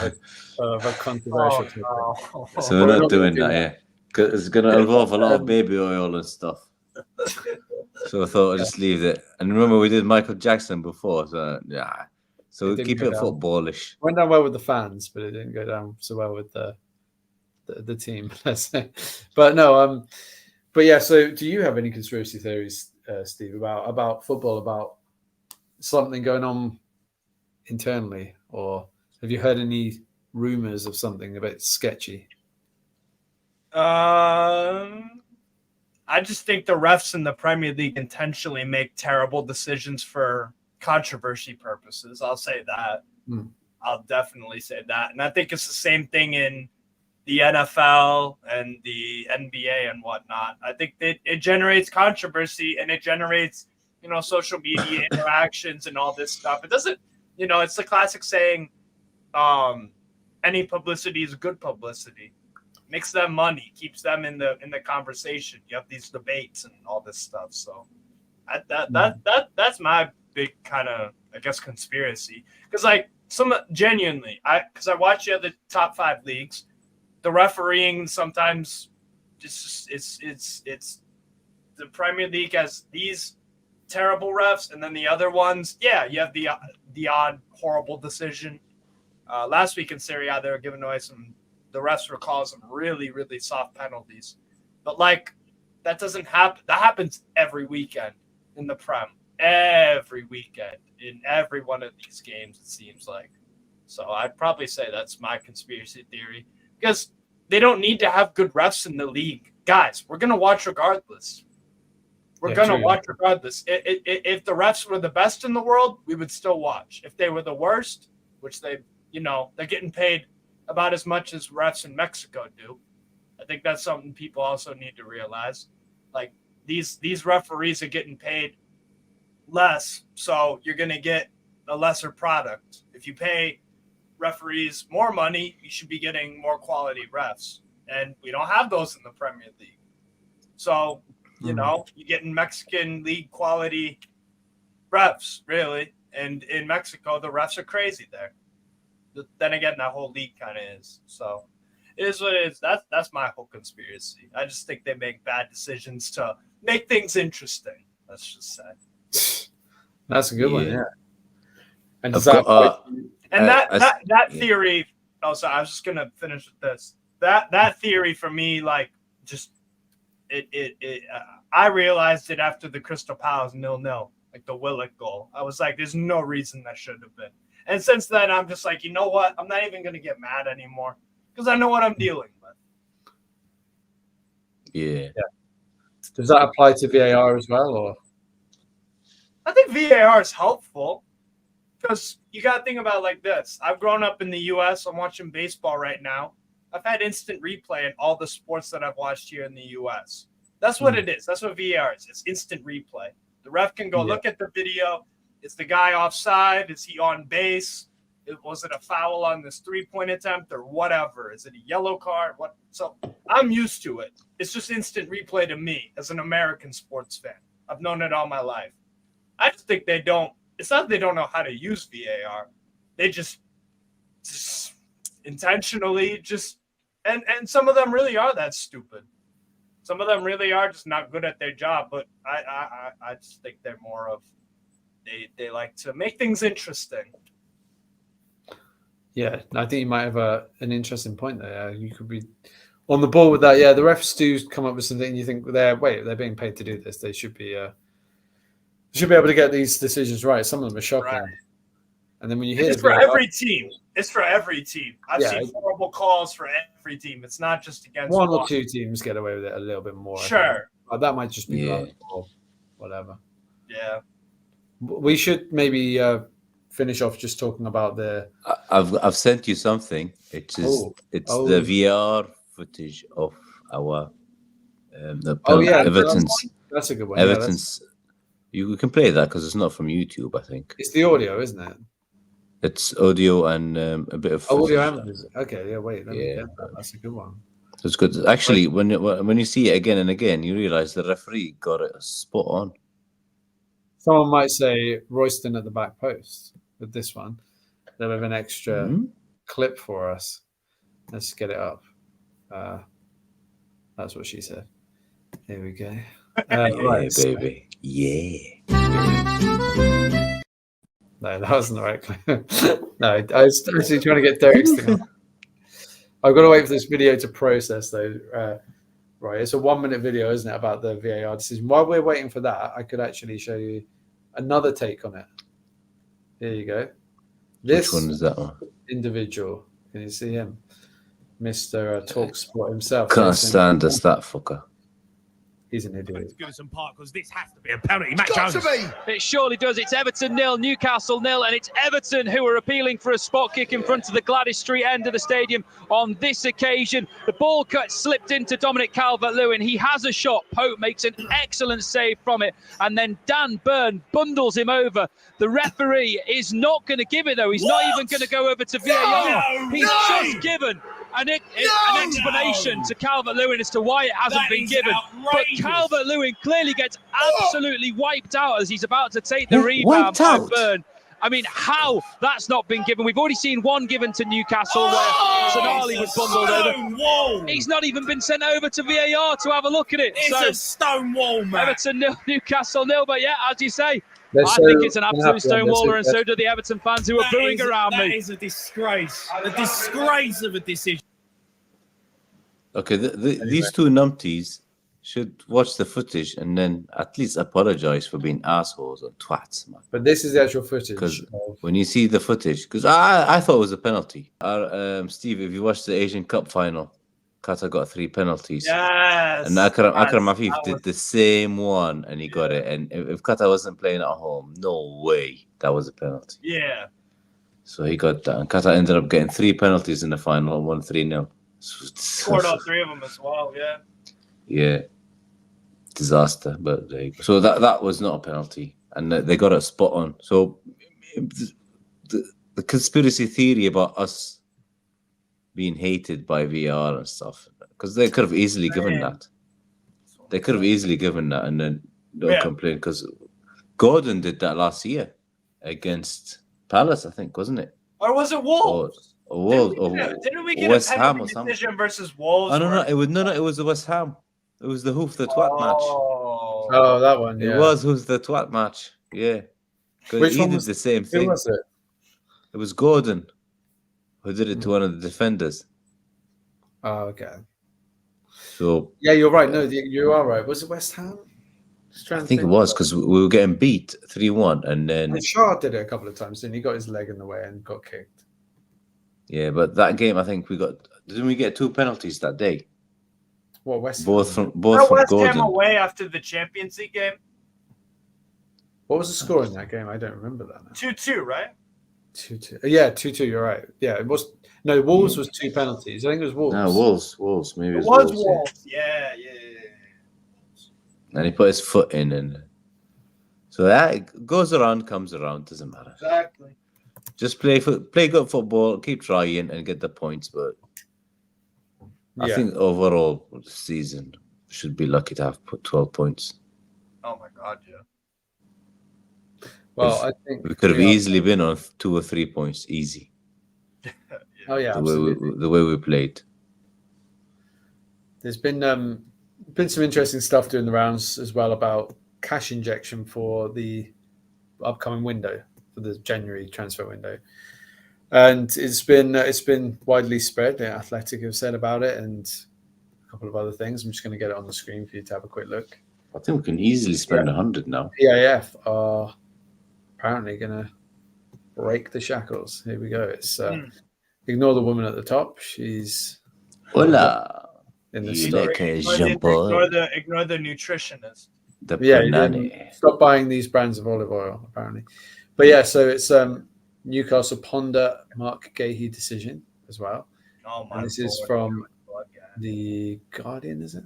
of a controversial topic. So we're not doing that. Yeah, because it's going to involve a lot of baby oil and stuff. So I thought I'd just leave it. And remember, we did Michael Jackson before, so yeah. So we'll keep it footballish. Went down well with the fans, but it didn't go down so well with the team. Let's say. But no, but yeah. So, do you have any conspiracy theories, Steve, about football, about something going on internally, or have you heard any rumors of something a bit sketchy? I just think the refs in the Premier League intentionally make terrible decisions for controversy purposes. I'll say that. I'll definitely say that. And I think it's the same thing in the NFL and the NBA and whatnot. I think that it generates controversy and it generates, social media interactions and all this stuff. It doesn't, it's the classic saying, any publicity is good publicity. Makes them money, keeps them in the conversation. You have these debates and all this stuff. So that's my big kind of, I guess, conspiracy. Because genuinely, because I watch the other top 5 leagues, the refereeing sometimes it's the Premier League has these terrible refs, and then the other ones, you have the odd horrible decision. Last week in Serie A, they were giving away the refs were calling some really, really soft penalties. But that doesn't happen. That happens every weekend in the Prem. Every weekend in every one of these games, it seems like. So I'd probably say that's my conspiracy theory. Because they don't need to have good refs in the league. Guys, we're going to watch regardless. We're going to watch regardless. If the refs were the best in the world, we would still watch. If they were the worst, which they're getting paid about as much as refs in Mexico do. I think that's something people also need to realize. These referees are getting paid less, so you're going to get a lesser product. If you pay referees more money, you should be getting more quality refs. And we don't have those in the Premier League. So, you're getting Mexican league quality refs, really. And in Mexico, the refs are crazy there. Then again, that whole league kind of is. So it is what it is. That's my whole conspiracy. I just think they make bad decisions to make things interesting. Let's just say. That's a good one, yeah. And that theory. Oh, sorry. I was just gonna finish with this. That theory for me, I realized it after the Crystal Palace 0-0, the Willock goal. I was like, there's no reason that should have been. And since then, I'm just like, you know what? I'm not even going to get mad anymore because I know what I'm dealing with. Yeah. Does that apply to VAR as well? Or I think VAR is helpful because you got to think about it like this. I've grown up in the U.S. I'm watching baseball right now. I've had instant replay in all the sports that I've watched here in the U.S. That's what it is. That's what VAR is. It's instant replay. The ref can go look at the video. Is the guy offside? Is he on base? Was it a foul on this 3-point attempt or whatever? Is it a yellow card? What? So I'm used to it. It's just instant replay to me as an American sports fan. I've known it all my life. I just think they don't. It's not that they don't know how to use VAR. They just intentionally and some of them really are that stupid. Some of them really are just not good at their job. But I just think they're more of they like to make things interesting. Yeah, I think you might have an interesting point there. You could be on the ball with that. Yeah, the refs do come up with something, and you think they're being paid to do this. They should be able to get these decisions right. Some of them are shocking. Right. And then when you hear it's for every team. It's for every team. I've seen horrible calls for every team. It's not just against one or two teams get away with it a little bit more. Sure, that might just be or whatever. Yeah, we should maybe finish off just talking about the. I've sent you something. It's the VR footage of our Everton's. That's a good one. Everton's. You can play that because it's not from YouTube. I think it's the audio, isn't it? It's audio and a bit of audio and music. Okay, yeah. Wait, let me get that. That's a good one. It's good. Actually, when you see it again and again, you realize the referee got it spot on. Someone might say Royston at the back post with this one. They'll have an extra clip for us. Let's get it up. That's what she said. Here we go. Right, baby. Yeah. No, that wasn't the right clip. No, I was actually trying to get Derek's thing on. I've got to wait for this video to process, though. Right, it's a 1-minute video, isn't it, about the VAR decision. While we're waiting for that, I could actually show you another take on it. Here you go. Which one is that one? Individual. Can you see him? Mr. Talksport himself. Can't stand us, that fucker. He's an idiot. Goodison Park, because this has to be a penalty. Matt Jones. It surely does. It's Everton 0, Newcastle 0, and it's Everton who are appealing for a spot kick in front of the Gladys Street end of the stadium on this occasion. The ball cut slipped into Dominic Calvert-Lewin. He has a shot. Pope makes an excellent save from it, and then Dan Burn bundles him over. The referee is not going to give it, though. He's not even going to go over to VAR. He's just given an explanation to Calvert-Lewin as to why it hasn't been given. But Calvert-Lewin clearly gets absolutely wiped out as he's about to take the rebound by Burn. I mean, how that's not been given. We've already seen one given to Newcastle where Sonali was bundled over. He's not even been sent over to VAR to have a look at it. It's a stone wall, man. Everton 0, Newcastle 0. But yeah, as you say, I think it's an absolute stonewaller, and so do the Everton fans who are booing around me. That is a disgrace. A disgrace of a decision. Okay, these two numpties should watch the footage and then at least apologize for being assholes or twats, man. But this is the actual footage. Because when you see the footage, because I thought it was a penalty. Steve, if you watched the Asian Cup final, Qatar got 3 penalties. Yes. And Akram Afif did the same one and he got it. And if Qatar wasn't playing at home, no way that was a penalty. Yeah. So he got that. And Qatar ended up getting 3 penalties in the final and won 3-0. Scored all 3 of them as well, yeah. Yeah. Disaster. But so that was not a penalty. And they got it spot on. So the conspiracy theory about us being hated by VR and stuff, because they could have easily given that. They could have easily given that and then don't complain, because Gordon did that last year against Palace, I think, wasn't it? Or was it Wolves? Didn't we get West a Ham penalty decision versus Wolves? It was the West Ham. It was the Hoof the Twat match. Oh, that one. Yeah. It was Hoof the Twat match. Yeah. Which one did was the same thing? Who was it? It was Gordon who did it to one of the defenders. Oh, okay. So yeah, you're right. No, you are right. Was it West Ham? I think it was, because we were getting beat 3-1, and then Shaw did it a couple of times, and he got his leg in the way and got kicked. Yeah, but that game, I think didn't we get 2 penalties that day? What, West Ham? Both from West Gordon. Ham away after the Champions League game. What was the score in that game? I don't remember that now. 2-2, right? 2-2. Yeah, 2-2. You're right. Yeah, it was. No, Wolves was 2 penalties. I think it was Wolves. No, Wolves. Maybe it was Wolves. Yeah. And he put his foot in, and so that goes around, comes around. Doesn't matter. Exactly. Just play good football, keep trying, and get the points. But I think overall the season should be lucky to have put 12 points. Oh my god, yeah. Well, I think we could have easily been on 2 or 3 points, easy. Oh yeah, the way we played. There's been some interesting stuff doing the rounds as well about cash injection for the upcoming window, for the January transfer window, and it's been widely spread. The Athletic have said about it, and a couple of other things. I'm just going to get it on the screen for you to have a quick look. I think we can easily spend 100 now. PAF are apparently going to break the shackles. Here we go. It's ignore the woman at the top. She's hola. In the ignore the nutritionist. Stop buying these brands of olive oil, apparently. But yeah, so it's Newcastle ponder Mark Gahey decision as well. Oh my! And this is from the Guardian, is it?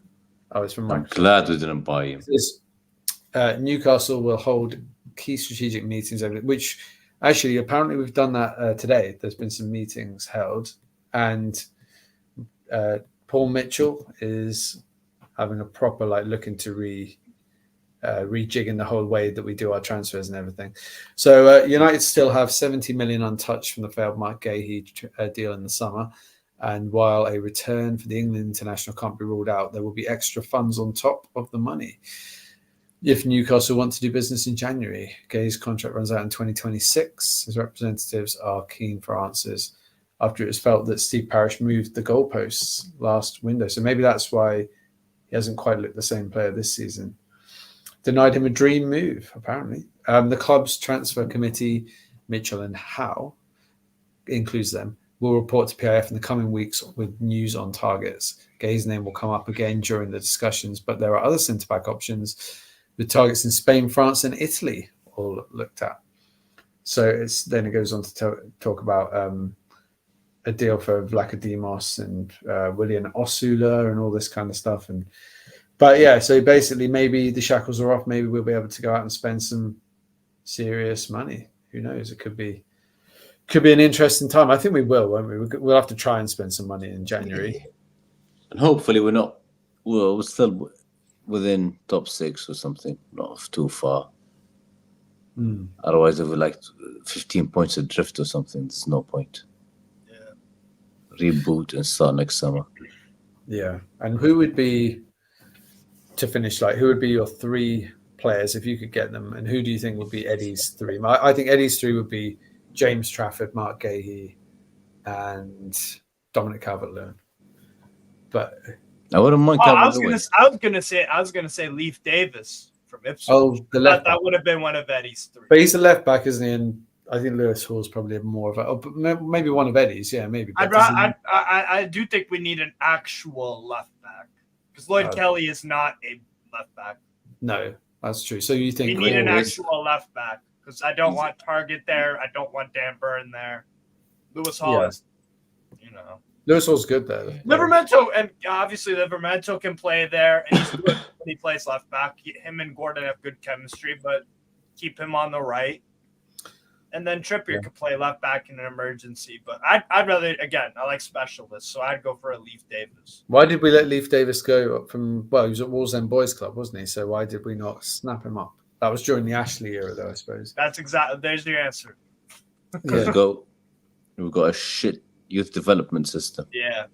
Oh, it's from Microsoft. I'm glad we didn't buy him. Newcastle will hold key strategic meetings over, which actually apparently we've done that today. There's been some meetings held, and Paul Mitchell is having a proper look into rejigging the whole way that we do our transfers and everything. So United still have 70 million untouched from the failed Mark Gahey deal in the summer. And while a return for the England international can't be ruled out, there will be extra funds on top of the money if Newcastle want to do business in January. Gahey's contract runs out in 2026. His representatives are keen for answers after it was felt that Steve Parish moved the goalposts last window. So maybe that's why he hasn't quite looked the same player this season. Denied him a dream move, apparently. The club's transfer committee, Mitchell and Howe, includes them, will report to PIF in the coming weeks with news on targets. Gahey's name will come up again during the discussions, but there are other centre-back options with targets in Spain, France and Italy all looked at. So then it goes on to talk about a deal for Vlachodimos and William Osula and all this kind of stuff. But yeah, so basically maybe the shackles are off. Maybe we'll be able to go out and spend some serious money. Who knows? It could be an interesting time. I think we will, won't we? We'll have to try and spend some money in January. And hopefully we're still within top 6 or something, not too far. Otherwise, if we're 15 points adrift or something, there's no point. Reboot and start next summer. Yeah. And who would be, to finish, who would be your 3 players if you could get them? And who do you think would be Eddie's 3? I think Eddie's 3 would be James Trafford, Mark Gahey, and Dominic Calvert-Lewin. But I wouldn't mind Calvert-Lewin. I was gonna say Leif Davis from Ipswich. Oh, the left. That would have been one of Eddie's 3. But he's a left back, isn't he? And I think Lewis Hall's probably more of a, maybe one of Eddie's. Yeah, maybe. I do think we need an actual left back because Lloyd Kelly is not a left back. No, that's true. So you think we need an actual left back because I don't want Target there. I don't want Dan Burn there. Lewis Hall is, Lewis Hall's good there. Livramento, and obviously Livramento can play there, and he's good when he plays left back. Him and Gordon have good chemistry, but keep him on the right. And then Trippier could play left back in an emergency. But I'd rather, again, I like specialists, so I'd go for a Leif Davis. Why did we let Leif Davis go up from, he was at Wallsend Boys Club, wasn't he? So why did we not snap him up? That was during the Ashley era, though, I suppose. There's your answer. We've got a shit youth development system. Yeah.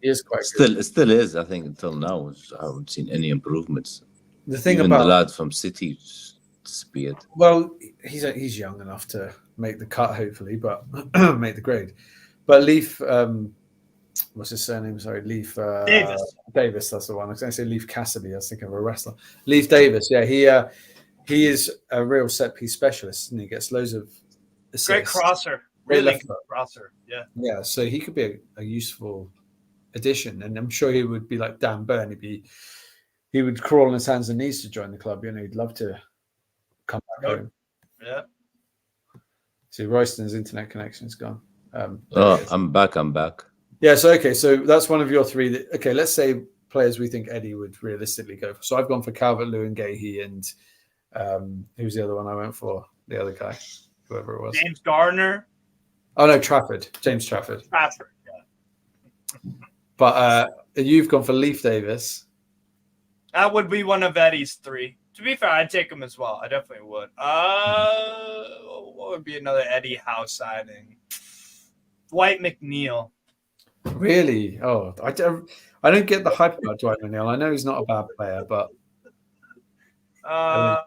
He is quite good. It still is, I think, until now. I haven't seen any improvements. The thing Even about the lad from City disappeared. Well, he's young enough to make the cut, hopefully, but make the grade. But Leif, what's his surname? Sorry, Leif Davis. Davis, that's the one. I was going to say Leif Cassidy. I was thinking of a wrestler. Leif Davis. Yeah, he is a real set piece specialist, and he gets loads of assists. Great crosser. Really good crosser. Yeah. Yeah, so he could be a useful addition, and I'm sure he would be like Dan Burn. He would crawl on his hands and knees to join the club. He'd love to come back home. Yeah. See, Royston's internet connection is gone. I'm back. Yeah, so that's one of your 3. Let's say players we think Eddie would realistically go for. So I've gone for Calvert-Lewin, Gahey, and who's the other one I went for? The other guy. whoever it was. James Garner. Oh no, Trafford. James Trafford. Trafford. Yeah. But you've gone for Leif Davis. That would be one of Eddie's 3. To be fair, I'd take him as well. I definitely would. What would be another Eddie Howe signing? Dwight McNeil. Really? Oh, I don't get the hype about Dwight McNeil. I know he's not a bad player, but No,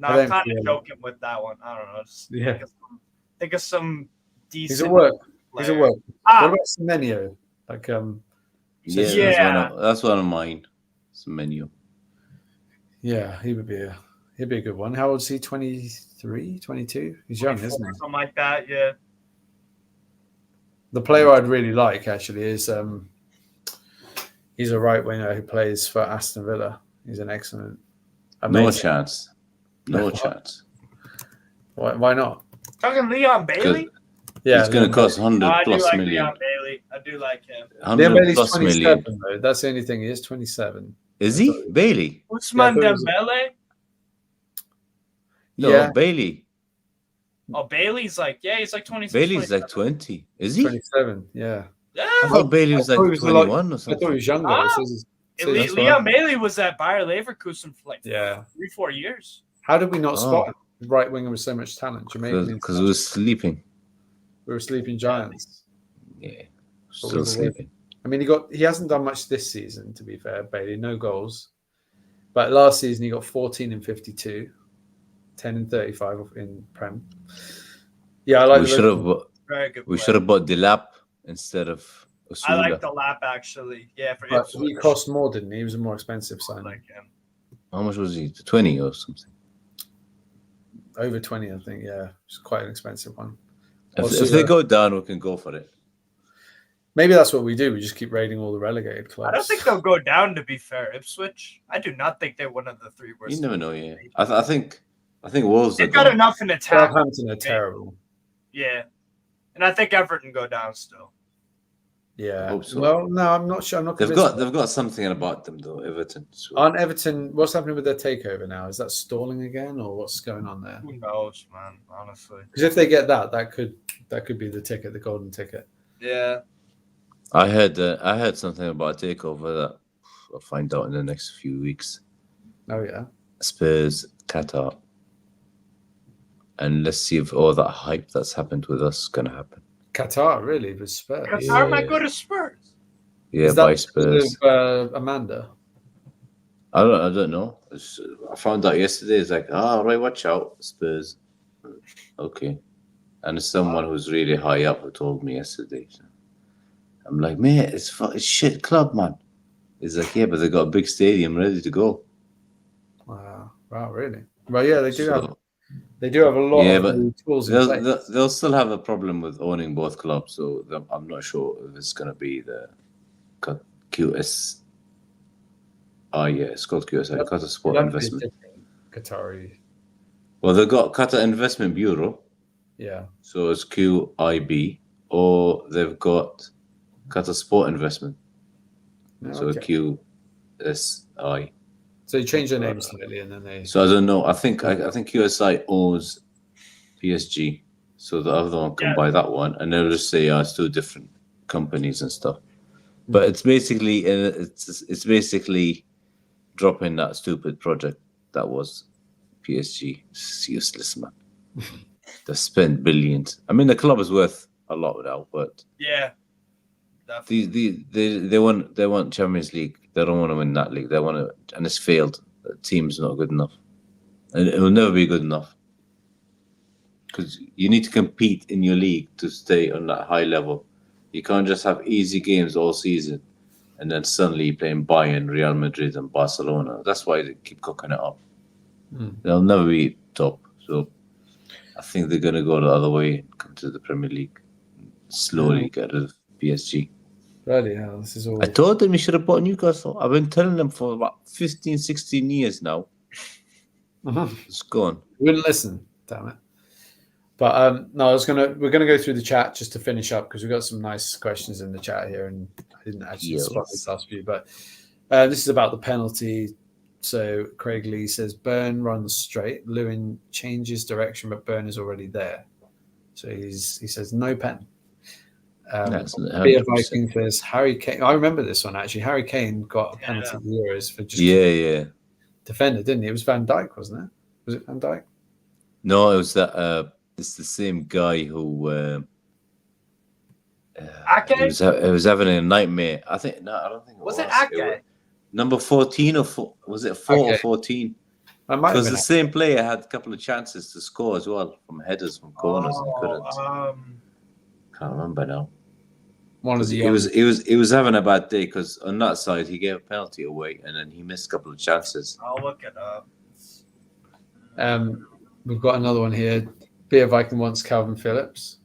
I'm kind of joking with that one. I don't know. Just yeah, think of some decent. he's a work. Player. He's a work. What about Semenyo? Like Yeah, that's one of mine. Semenyo. Yeah, he'd be a good one. How old is he? 23, 22? He's young, isn't he? Something like that, yeah. The player I'd really like actually is he's a right winger who plays for Aston Villa. He's an excellent. No chance. No chance. Why not? Talking Leon Bailey? Yeah, it's going to cost 100 plus I do like million. Leon Bailey. I do like him. 100 Bailey's plus 27, million. though. That's the only thing. He is 27. Is he? Bailey? Usman Dembele? No, Yeah. Bailey. Oh, Bailey's like, he's like 26. Bailey's like 20. Is he? 27, yeah. I thought Bailey was like 21 or something. I thought he was younger. Leon Bailey was at Bayer Leverkusen for like 3-4 years. How did we not spot him? Right winger with so much talent? Because we were sleeping. We were sleeping giants. Yeah, still sleeping. I mean, he hasn't done much this season, to be fair, Bailey. No goals. But last season, he got 14 in 52, 10 in 35 in Prem. Yeah, I like We should have bought the lap instead of Osula. I like the lap, actually. Yeah, for but he cost more, didn't he? He was a more expensive signing. Like him. How much was he? 20 or something? Over 20, I think, yeah. It's quite an expensive one. If they go down, we can go for it. Maybe that's what we do. We just keep raiding all the relegated clubs. I don't think they'll go down, to be fair. Ipswich, I do not think they're one of the 3 worst. You never know, yeah. I think Wolves They've got enough in attack. Southampton are terrible. Yeah. And I think Everton go down still. Yeah. I hope so. Well, no, I'm not sure. I'm not They've convinced. got something about them though, Everton. So. Aren't Everton? What's happening with their takeover now? Is that stalling again, or what's going on there? Who knows, man? Honestly. Because if they get that could be the ticket, the golden ticket. Yeah. I heard something about a takeover that I'll find out in the next few weeks. Oh yeah. Spurs, Qatar, and let's see if all that hype that's happened with us is gonna happen. Qatar, really, with Spurs. Qatar might go to Spurs. Yeah, by Spurs. Of, Amanda. I don't know. I found out yesterday. It's like, right, watch out, Spurs. Okay, and it's someone who's really high up who told me yesterday. So I'm like, mate, it's shit club, man. He's like, yeah, but they got a big stadium ready to go. Wow, really? Well, yeah, they do have. They do have a lot of tools in place. They'll still have a problem with owning both clubs, so I'm not sure if it's going to be the QS. Oh, yeah, it's called QSI, Qatar Sport Investment. Qatari. Well, they've got Qatar Investment Bureau. Yeah. So it's QIB, or they've got Qatar Sport Investment. So QSI. So you change their name slightly, and then they. So I don't know. I think QSI owns PSG, so the other one can buy that one, and they'll just say it's 2 different companies and stuff. But it's basically dropping that stupid project that was PSG. It's useless, man. They spent billions. I mean, the club is worth a lot now, but yeah, they want Champions League. They don't want to win that league. They want to, and it's failed. The team's not good enough, and it will never be good enough because you need to compete in your league to stay on that high level. You can't just have easy games all season, and then suddenly playing Bayern, Real Madrid, and Barcelona. That's why they keep cooking it up. They'll never be top. So I think they're going to go the other way and come to the Premier League. Slowly get rid of PSG. Bloody hell, this is all. I told them you should have bought Newcastle. I've been telling them for about 15, 16 years now. It's gone. We wouldn't listen, damn it. But no, we're gonna go through the chat just to finish up because we've got some nice questions in the chat here, and I didn't actually spot this last few. But this is about the penalty. So Craig Lee says Burn runs straight. Lewin changes direction, but Burn is already there. So he says no pen. That's Beer 100%. Viking says Harry Kane. I remember this one actually. Harry Kane got a penalty at the Euros for just Yeah. defender, didn't he? It was Van Dijk, wasn't it? Was it Van Dijk? No, it was that. It's the same guy who. Ake? It was having a nightmare. I think. No, I don't think it was. Was it Ake? Number 14 or 4? Was it 4 or Okay. 14? That might have Because been the same player had a couple of chances to score as well from headers from corners and couldn't. Can't remember now. one of the He was having a bad day because on that side he gave a penalty away and then he missed a couple of chances. I'll look it up. We've got another one here. Beer Viking wants Calvin Phillips.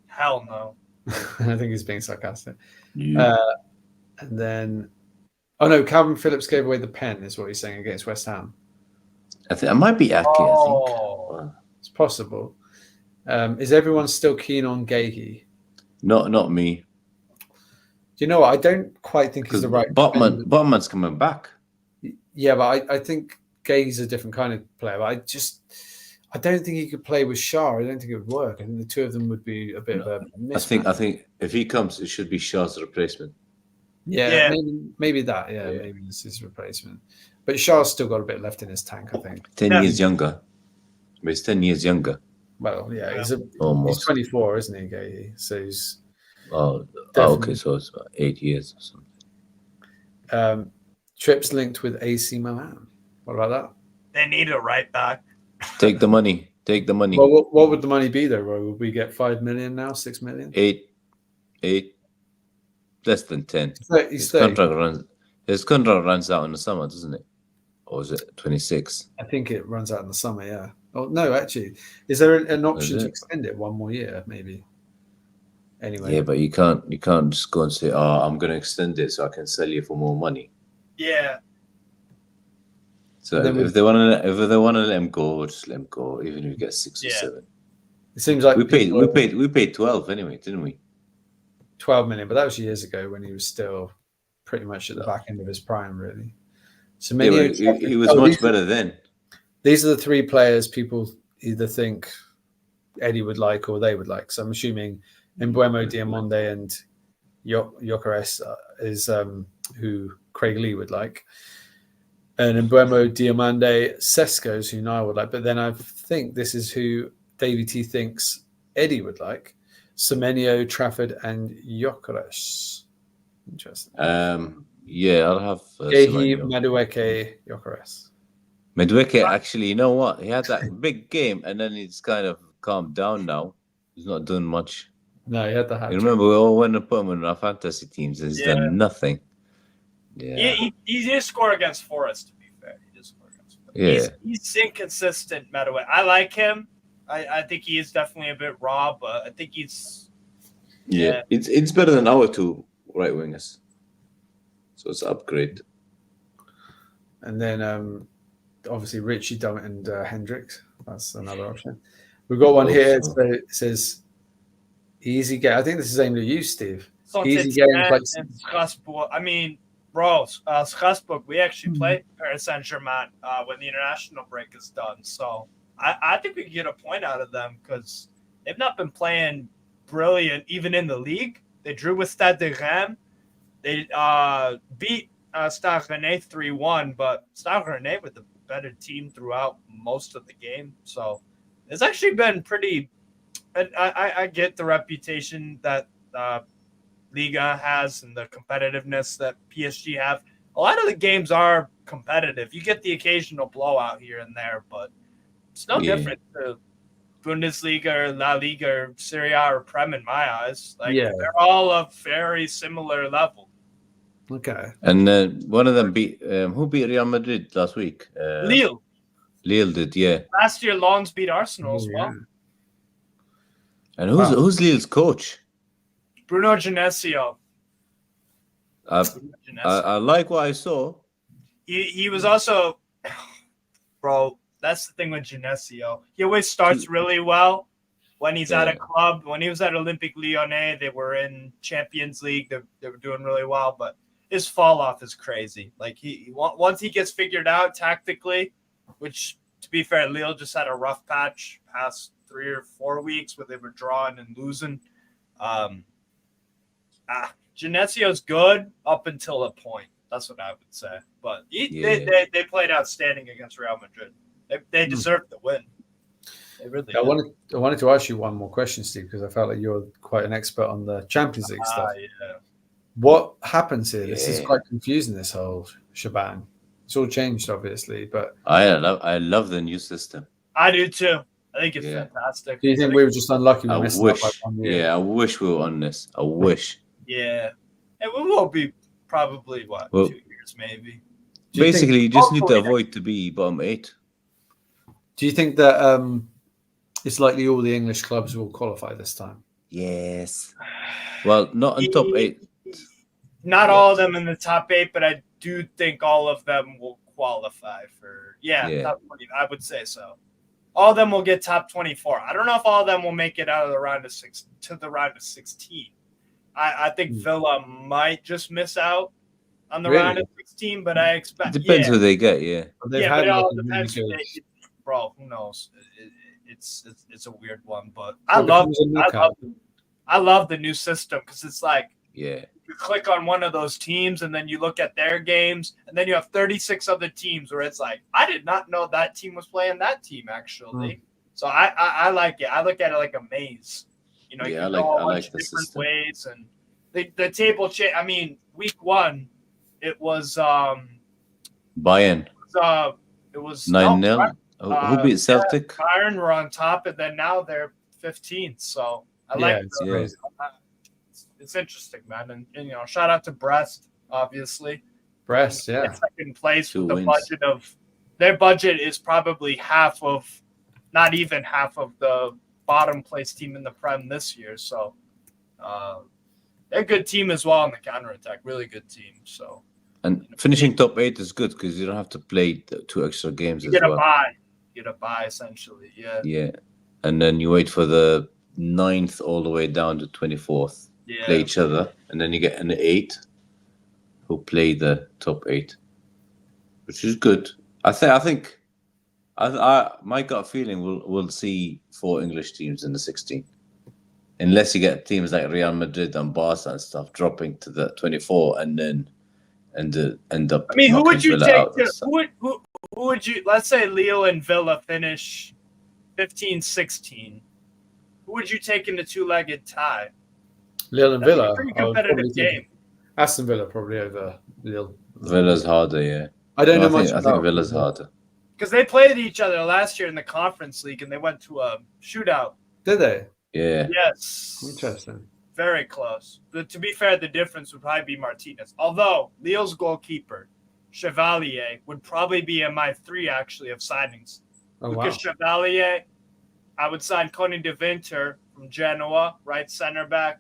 Hell no. I think he's being sarcastic. Yeah. And then, Calvin Phillips gave away the pen, is what he's saying, against West Ham. I think it might be Ake. Oh. I think. It's possible. Is everyone still keen on Gahey? Not me. Do you know what? I don't quite think he's Because the right Botman's coming back. Yeah, but I think Gahey's a different kind of player. But I don't think he could play with Shah. I don't think it would work. I think the two of them would be a bit of a mismatch. I think if he comes, it should be Shah's replacement. Yeah. Maybe that. Yeah, maybe this is replacement. But Shah's still got a bit left in his tank, I think. 10 years younger. But he's 10 years younger. Well, yeah, he's Almost. 24, isn't he, Gahey? So he's Okay, so it's about 8 years or something. Trips linked with AC Milan. What about that? They need a right back. Take the money. Well, what would the money be, though, Roy? Would we get 5 million now, 6 million? 8, less than 10. His contract runs out in the summer, doesn't it? Or is it 26? I think it runs out in the summer, yeah. Oh, no, actually. Is there an option to extend it one more year, maybe? Anyway. Yeah, but you can't just go and say, I'm going to extend it so I can sell you for more money. Yeah. So if they want to let him go, just let him go, even if you get 6 or 7. It seems like we paid 12 anyway, didn't we? 12 million, but that was years ago when he was still pretty much at the back end of his prime, really. So maybe he was much better then. These are the three players people either think Eddie would like or they would like. So I'm assuming Mbeumo, Diamonde, and Gyökeres is who Craig Lee would like. And Mbeumo, Diamande, Sesko's who Niall would like. But then I think this is who Davey T thinks Eddie would like. Semenyo, Trafford, and Gyökeres. Interesting. Yeah, I'll have Gahey, Madueke, Gyökeres. Madueke, actually, you know what? He had that big game, and then he's kind of calmed down now. He's not doing much. No, he had the hat. You remember we all went to put him in our fantasy teams, and he's done nothing. Yeah, He did score against Forest, to be fair. He did score against Forest. Yeah. He's inconsistent, Madueke. I like him. I think he is definitely a bit raw, but I think he's... Yeah. It's better than our two right wingers. So it's an upgrade. And then obviously Richie, Dummett, and Hendricks. That's another option. We've got one here. So it says easy game. I think this is aimed at you, Steve. Easy game. Strasbourg. I mean, bro, Strasbourg, we actually play Paris Saint-Germain when the international break is done. So I think we can get a point out of them because they've not been playing brilliant even in the league. They drew with Stade de Reims. They beat Stade Rennais 3-1, but Stade Rennais with the better team throughout most of the game. So it's actually been pretty. I get the reputation that Liga has and the competitiveness that PSG have. A lot of the games are competitive. You get the occasional blowout here and there, but it's no different to Bundesliga or La Liga or Serie A or Prem in my eyes. They're all of very similar level. Okay. And one of them beat who beat Real Madrid last week? Lille. Lille did, yeah. Last year, Lens beat Arsenal as well. And who's Lille's coach? Bruno Genesio. I like what I saw. He was also, bro. That's the thing with Genesio. He always starts really well when he's at a club. When he was at Olympique Lyonnais, they were in Champions League. They were doing really well, but his fall off is crazy. Like once he gets figured out tactically, which to be fair, Lille just had a rough patch past 3 or 4 weeks where they were drawing and losing. Genesio's good up until a point. That's what I would say. But they played outstanding against Real Madrid. They deserved the win. They really I wanted to ask you one more question, Steve, because I felt like you're quite an expert on the Champions League stuff. Yeah. What happens here? This is quite confusing, this whole shebang. It's all changed, obviously, but I love the new system. I do too. I think it's fantastic. Do you think we were just unlucky? I wish we were on this. I wish. Yeah. And we will be probably, 2 years maybe. Basically, you just need to avoid to be bottom 8. Do you think that it's likely all the English clubs will qualify this time? Yes. Well, not in top 8. Not all of them in the top 8, but I do think all of them will qualify for top 20. I would say so. All of them will get top 24. I don't know if all of them will make it out of the round of 16. I think Villa might just miss out on the round of 16, but I expect it depends who they get. Yeah, but it all depends who they get. Bro, who knows? It's a weird one, but I love the new system because it's like you click on one of those teams and then you look at their games and then you have 36 other teams where it's like I did not know that team was playing that team actually. So I like it. I look at it like a maze. You know, you can go a bunch of different system. Ways and the table change. I mean, week 1, it was Bayern. It was 9-0. Who beat Celtic? Bayern were on top, and then now they're 15th. So I like it. It's interesting, man. And you know, shout out to Brest, obviously. Brest, second place with the budget of their budget is probably not even half of the bottom place team in the Prem this year. So they're a good team as well on the counterattack. Really good team. So and finishing top 8 is good because you don't have to play 2 extra games as well. You get a bye essentially. Yeah. Yeah, and then you wait for the 9th all the way down to 24th. Yeah. Play each other, and then you get an 8 who play the top 8, which is good. I think my gut feeling we'll see 4 English teams in the 16, unless you get teams like Real Madrid and Barca and stuff dropping to the 24 and then end up. I mean, who would you take? Who would you? Let's say Leo and Villa finish 15-16. Who would you take in the 2-legged tie? Lille and Villa. Pretty competitive game. Aston Villa probably over Lille. Villa's harder, yeah. I don't know much. I think Villa's harder because they played each other last year in the Conference League and they went to a shootout. Did they? Yeah. Yes. Interesting. Very close. But to be fair, the difference would probably be Martinez. Although Lille's goalkeeper, Chevalier, would probably be in my 3 actually of signings. Lucas Chevalier, I would sign Conny de Winter from Genoa, right center back.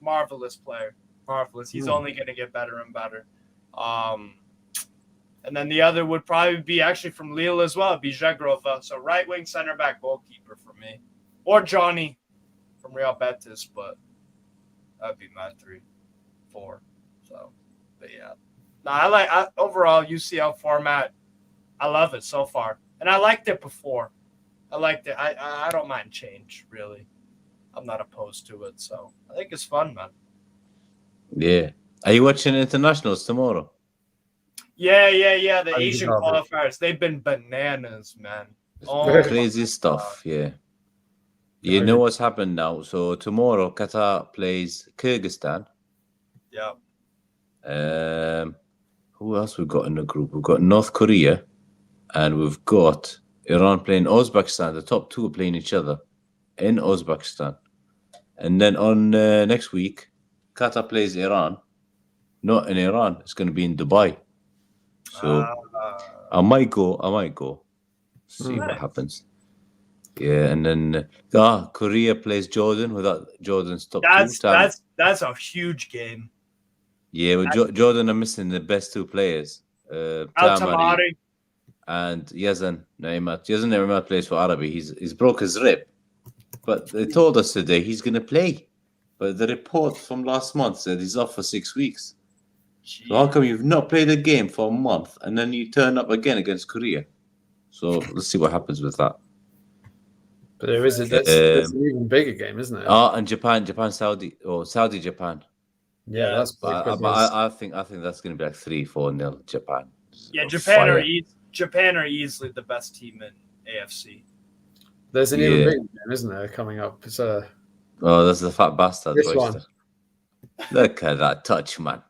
Marvelous player. Marvelous. He's only going to get better and better. And then the other would probably be actually from Lille as well, Bijagrova. So right wing center back goalkeeper for me. Or Johnny from Real Betis, but that'd be my 3-4. So, but yeah. No, overall UCL format. I love it so far. And I liked it before. I liked it. I don't mind change, really. I'm not opposed to it, so I think it's fun, man. Yeah. Are you watching internationals tomorrow? Yeah. The Asian qualifiers, they've been bananas, man. Crazy stuff, yeah. You know what's happened now? So tomorrow, Qatar plays Kyrgyzstan. Yeah. Who else we've got in the group? We've got North Korea, and we've got Iran playing Uzbekistan. The top 2 are playing each other in Uzbekistan. And then on next week, Qatar plays Iran. Not in Iran. It's going to be in Dubai. So I might go. See what happens. Yeah, and then Korea plays Jordan without Jordan's top 2. That's a huge game. Yeah, but Jordan are missing the best 2 players. Tamari and Yazan Naimat. Yazan Naimat plays for Arabi. He's broke his rib. But they told us today he's going to play. But the report from last month said he's off for 6 weeks. Jeez. So how come you've not played a game for a month and then you turn up again against Korea? So let's see what happens with that. But there is there's an even bigger game, isn't it? Oh, and Japan, Saudi, or Saudi, Japan. Yeah, that's big. I think that's going to be like 3-4-0 Japan. Yeah, Fire. Japan are easily the best team in AFC. There's an even bigger game, isn't there, coming up? It's Oh, there's the fat bastard. This one. Look at that touch, man.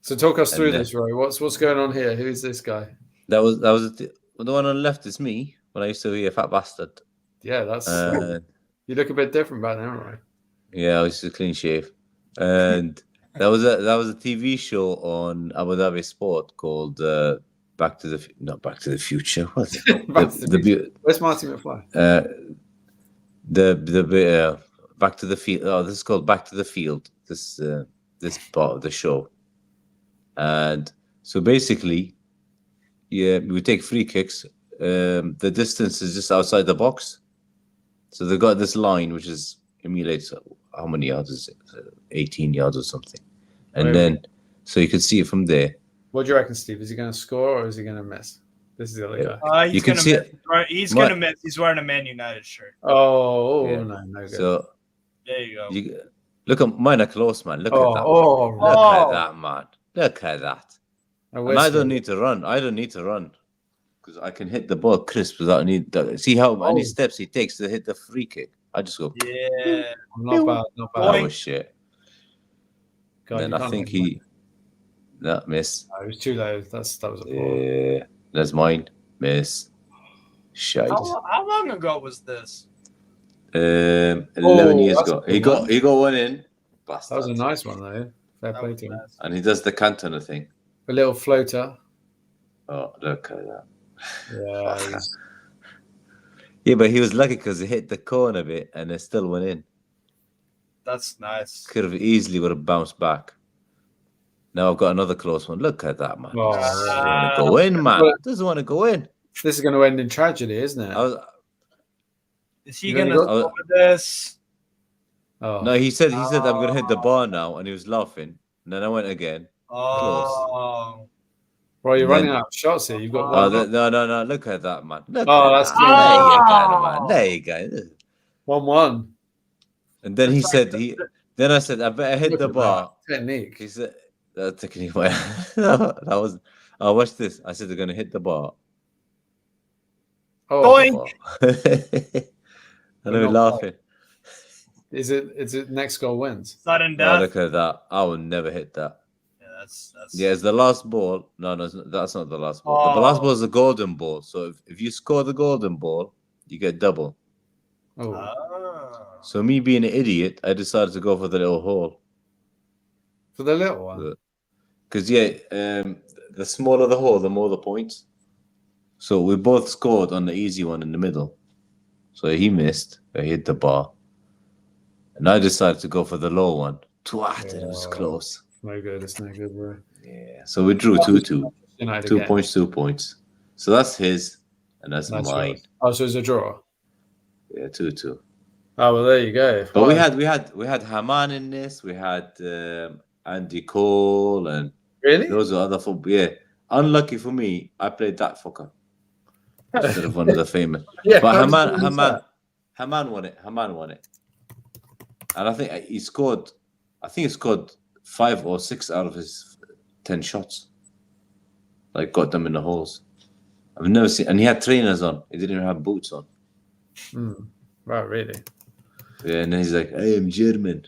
So talk us through this, Roy. What's going on here? Who is this guy? That was the one on the left is me when I used to be a fat bastard. Yeah, that's you look a bit different back now, right? Yeah, I used to clean shave, and that was a TV show on Abu Dhabi Sport called Back to the Future. What? Where's Marty McFly? The Back to the Field. Oh, this is called Back to the Field. This part of the show, and so basically, yeah, we take free kicks. The distance is just outside the box, so they got this line which is emulates how many yards is it? 18 yards or something, and then so you can see it from there. What do you reckon, Steve? Is he going to score or is he going to miss? This is the other guy. He's going to miss. He's going to miss. He's wearing a Man United shirt. Oh, yeah. No good. So there you go. Look at mine are close, man. Look at that. Look at that, man. Look at that. And I don't need to run. Because I can hit the ball crisp without need. See how many steps he takes to hit the free kick. I just go. Yeah, not bad. That was shit. God, then I think that miss. No, it was too low. That was a ball. Yeah, that's mine. Miss. Shite. How long ago was this? 11 years ago. He got one in. Bastard. That was a nice one though. Fair play to him. Nice. And he does the Cantona thing. A little floater. Oh, look at that. Yeah. Yeah, but he was lucky because he hit the corner a bit and it still went in. That's nice. Could have easily would have bounced back. Now I've got another close one. Look at that, man. Doesn't want to go in, man. Doesn't want to go in. This is going to end in tragedy, isn't it? Is he going to score this? Oh. No, he said I'm going to hit the bar now, and he was laughing. And then I went again. Close. Well, you're running out of shots here. You've got one. No. Look at that, man. Look that's clean. There you go, man. There you go. 1-1. And then Then I said, I better hit the bar. Technique. He said, technique. That was. Oh, watch this. I said they're going to hit the bar. Boink. And they were laughing. Is it next goal wins? Sudden death. Oh, look at that. I will never hit that. That's it's the last ball. No, that's not the last ball. The last ball is the golden ball. So if you score the golden ball, you get double. So me being an idiot, I decided to go for the little hole. For the little one? Because, the smaller the hole, the more the points. So we both scored on the easy one in the middle. So he missed. I hit the bar. And I decided to go for the low one. Twat, it was close. No good. It's no good, bro. Yeah. So we drew 2-2. 2 points, 2 points. So that's his, and that's mine. Right. Oh, so it's a draw. Yeah, 2-2. Oh well, there you go. But we had Haman in this. We had Andy Cole and those are other football. Yeah. Unlucky for me, I played that fucker instead of one of the famous. But Haman won it. And I think he scored. I think he scored 5 or 6 out of his 10 shots. Like got them in the holes. I've never seen, and he had trainers on. He didn't even have boots on. Right, really? Yeah, and then he's like, "I am German."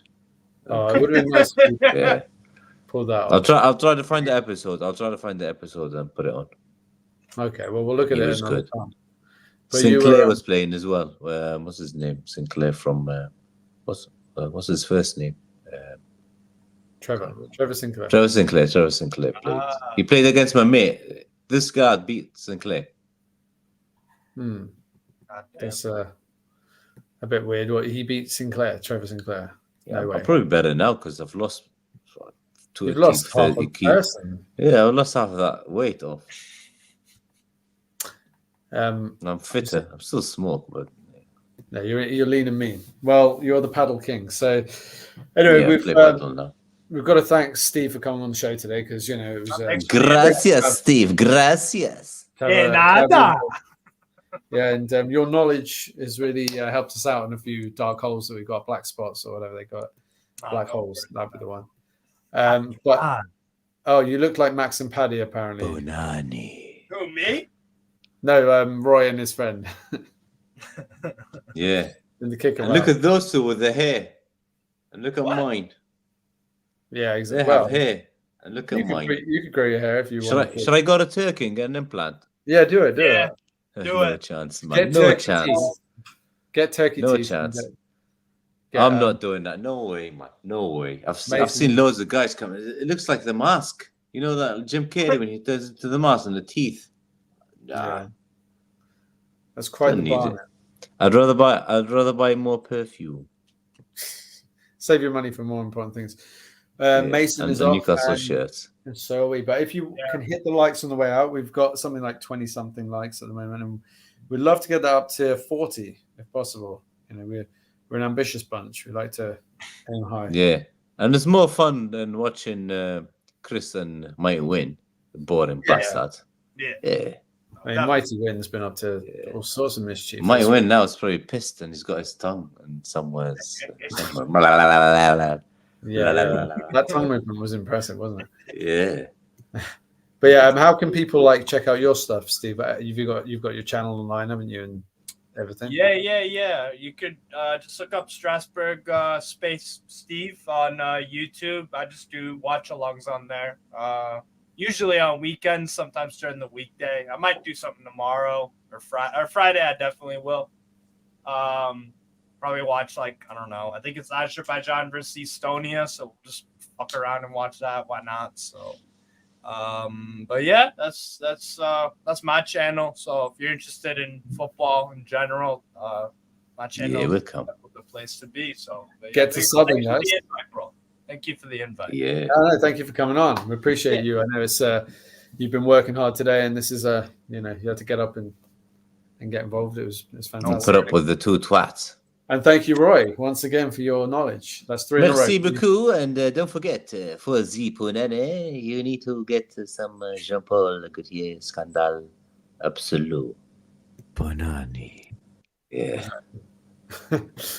Oh, it would have been nice to pull that off. I'll try to find the episode. And put it on. Okay, well, we'll look at it. Was good. Time. Sinclair was playing as well. What's his name? Sinclair from what's his first name? Trevor Sinclair. Trevor Sinclair played. He played against my mate. This guy beat Sinclair. That's a bit weird. What, he beat Sinclair, Trevor Sinclair? Yeah, I'm probably better now because I've lost. You've lost half a person. Yeah, I've lost half of that weight off. I'm fitter. I'm still small, but no, you're lean and mean. Well, you're the paddle king. So anyway, we've got to thank Steve for coming on the show today because it was. Gracias, Steve. Gracias. Nada. Yeah, and your knowledge has really helped us out in a few dark holes that we've got, black spots or whatever they got. Black holes, that'd be the one. But oh, you look like Max and Paddy apparently. Bonani. Who, me? No, Roy and his friend. Yeah. In the kicker. And look at those two with the hair. And look at mine. Yeah, exactly. They have hair. And look at mine. You could grow your hair if you want. Should I go to Turkey and get an implant? Yeah, do it. No chance, man. No chance. Get turkey no teeth. Chance. I'm not doing that. No way, man. No way. I've seen loads of guys coming. It looks like the mask. You know that Jim Carrey when he does it to the mask and the teeth. Yeah. That's quite the bar. I'd rather buy more perfume. Save your money for more important things. Mason is off. Newcastle shirts. And so are we. But if you can hit the likes on the way out, we've got something like 20-something likes at the moment, and we'd love to get that up to 40 if possible. You know, we're an ambitious bunch. We like to aim high. Yeah, and it's more fun than watching Chris and Mighty win. Boring bastard. Yeah. I mean, Mighty Win's been up to all sorts of mischief. Mighty Win now is probably pissed and he's got his tongue and somewhere. That tongue movement was impressive, wasn't it? Yeah. But yeah, how can people check out your stuff, Steve? You've got your channel online, haven't you, and everything? Yeah. You could just look up Strasbourg space Steve on YouTube. I just do watch-alongs on there. Usually on weekends, sometimes during the weekday. I might do something tomorrow or Friday. I definitely will. Probably watch I don't know. I think it's Azerbaijan versus Estonia, so just fuck around and watch that. Why not? So, but yeah, that's my channel. So if you're interested in football in general, my channel is the place to be. So get to subbing, guys. Thank you for the invite. Yeah. No, thank you for coming on. We appreciate you. I know it's you've been working hard today, and this is you had to get up and get involved. It was fantastic. Don't put up with the two twats. And thank you, Roy, once again for your knowledge. That's 3 in a row. Merci beaucoup, and don't forget for Ziponane, you need to get some Jean-Paul Gaultier Scandal Absolu. Bonani. Yeah.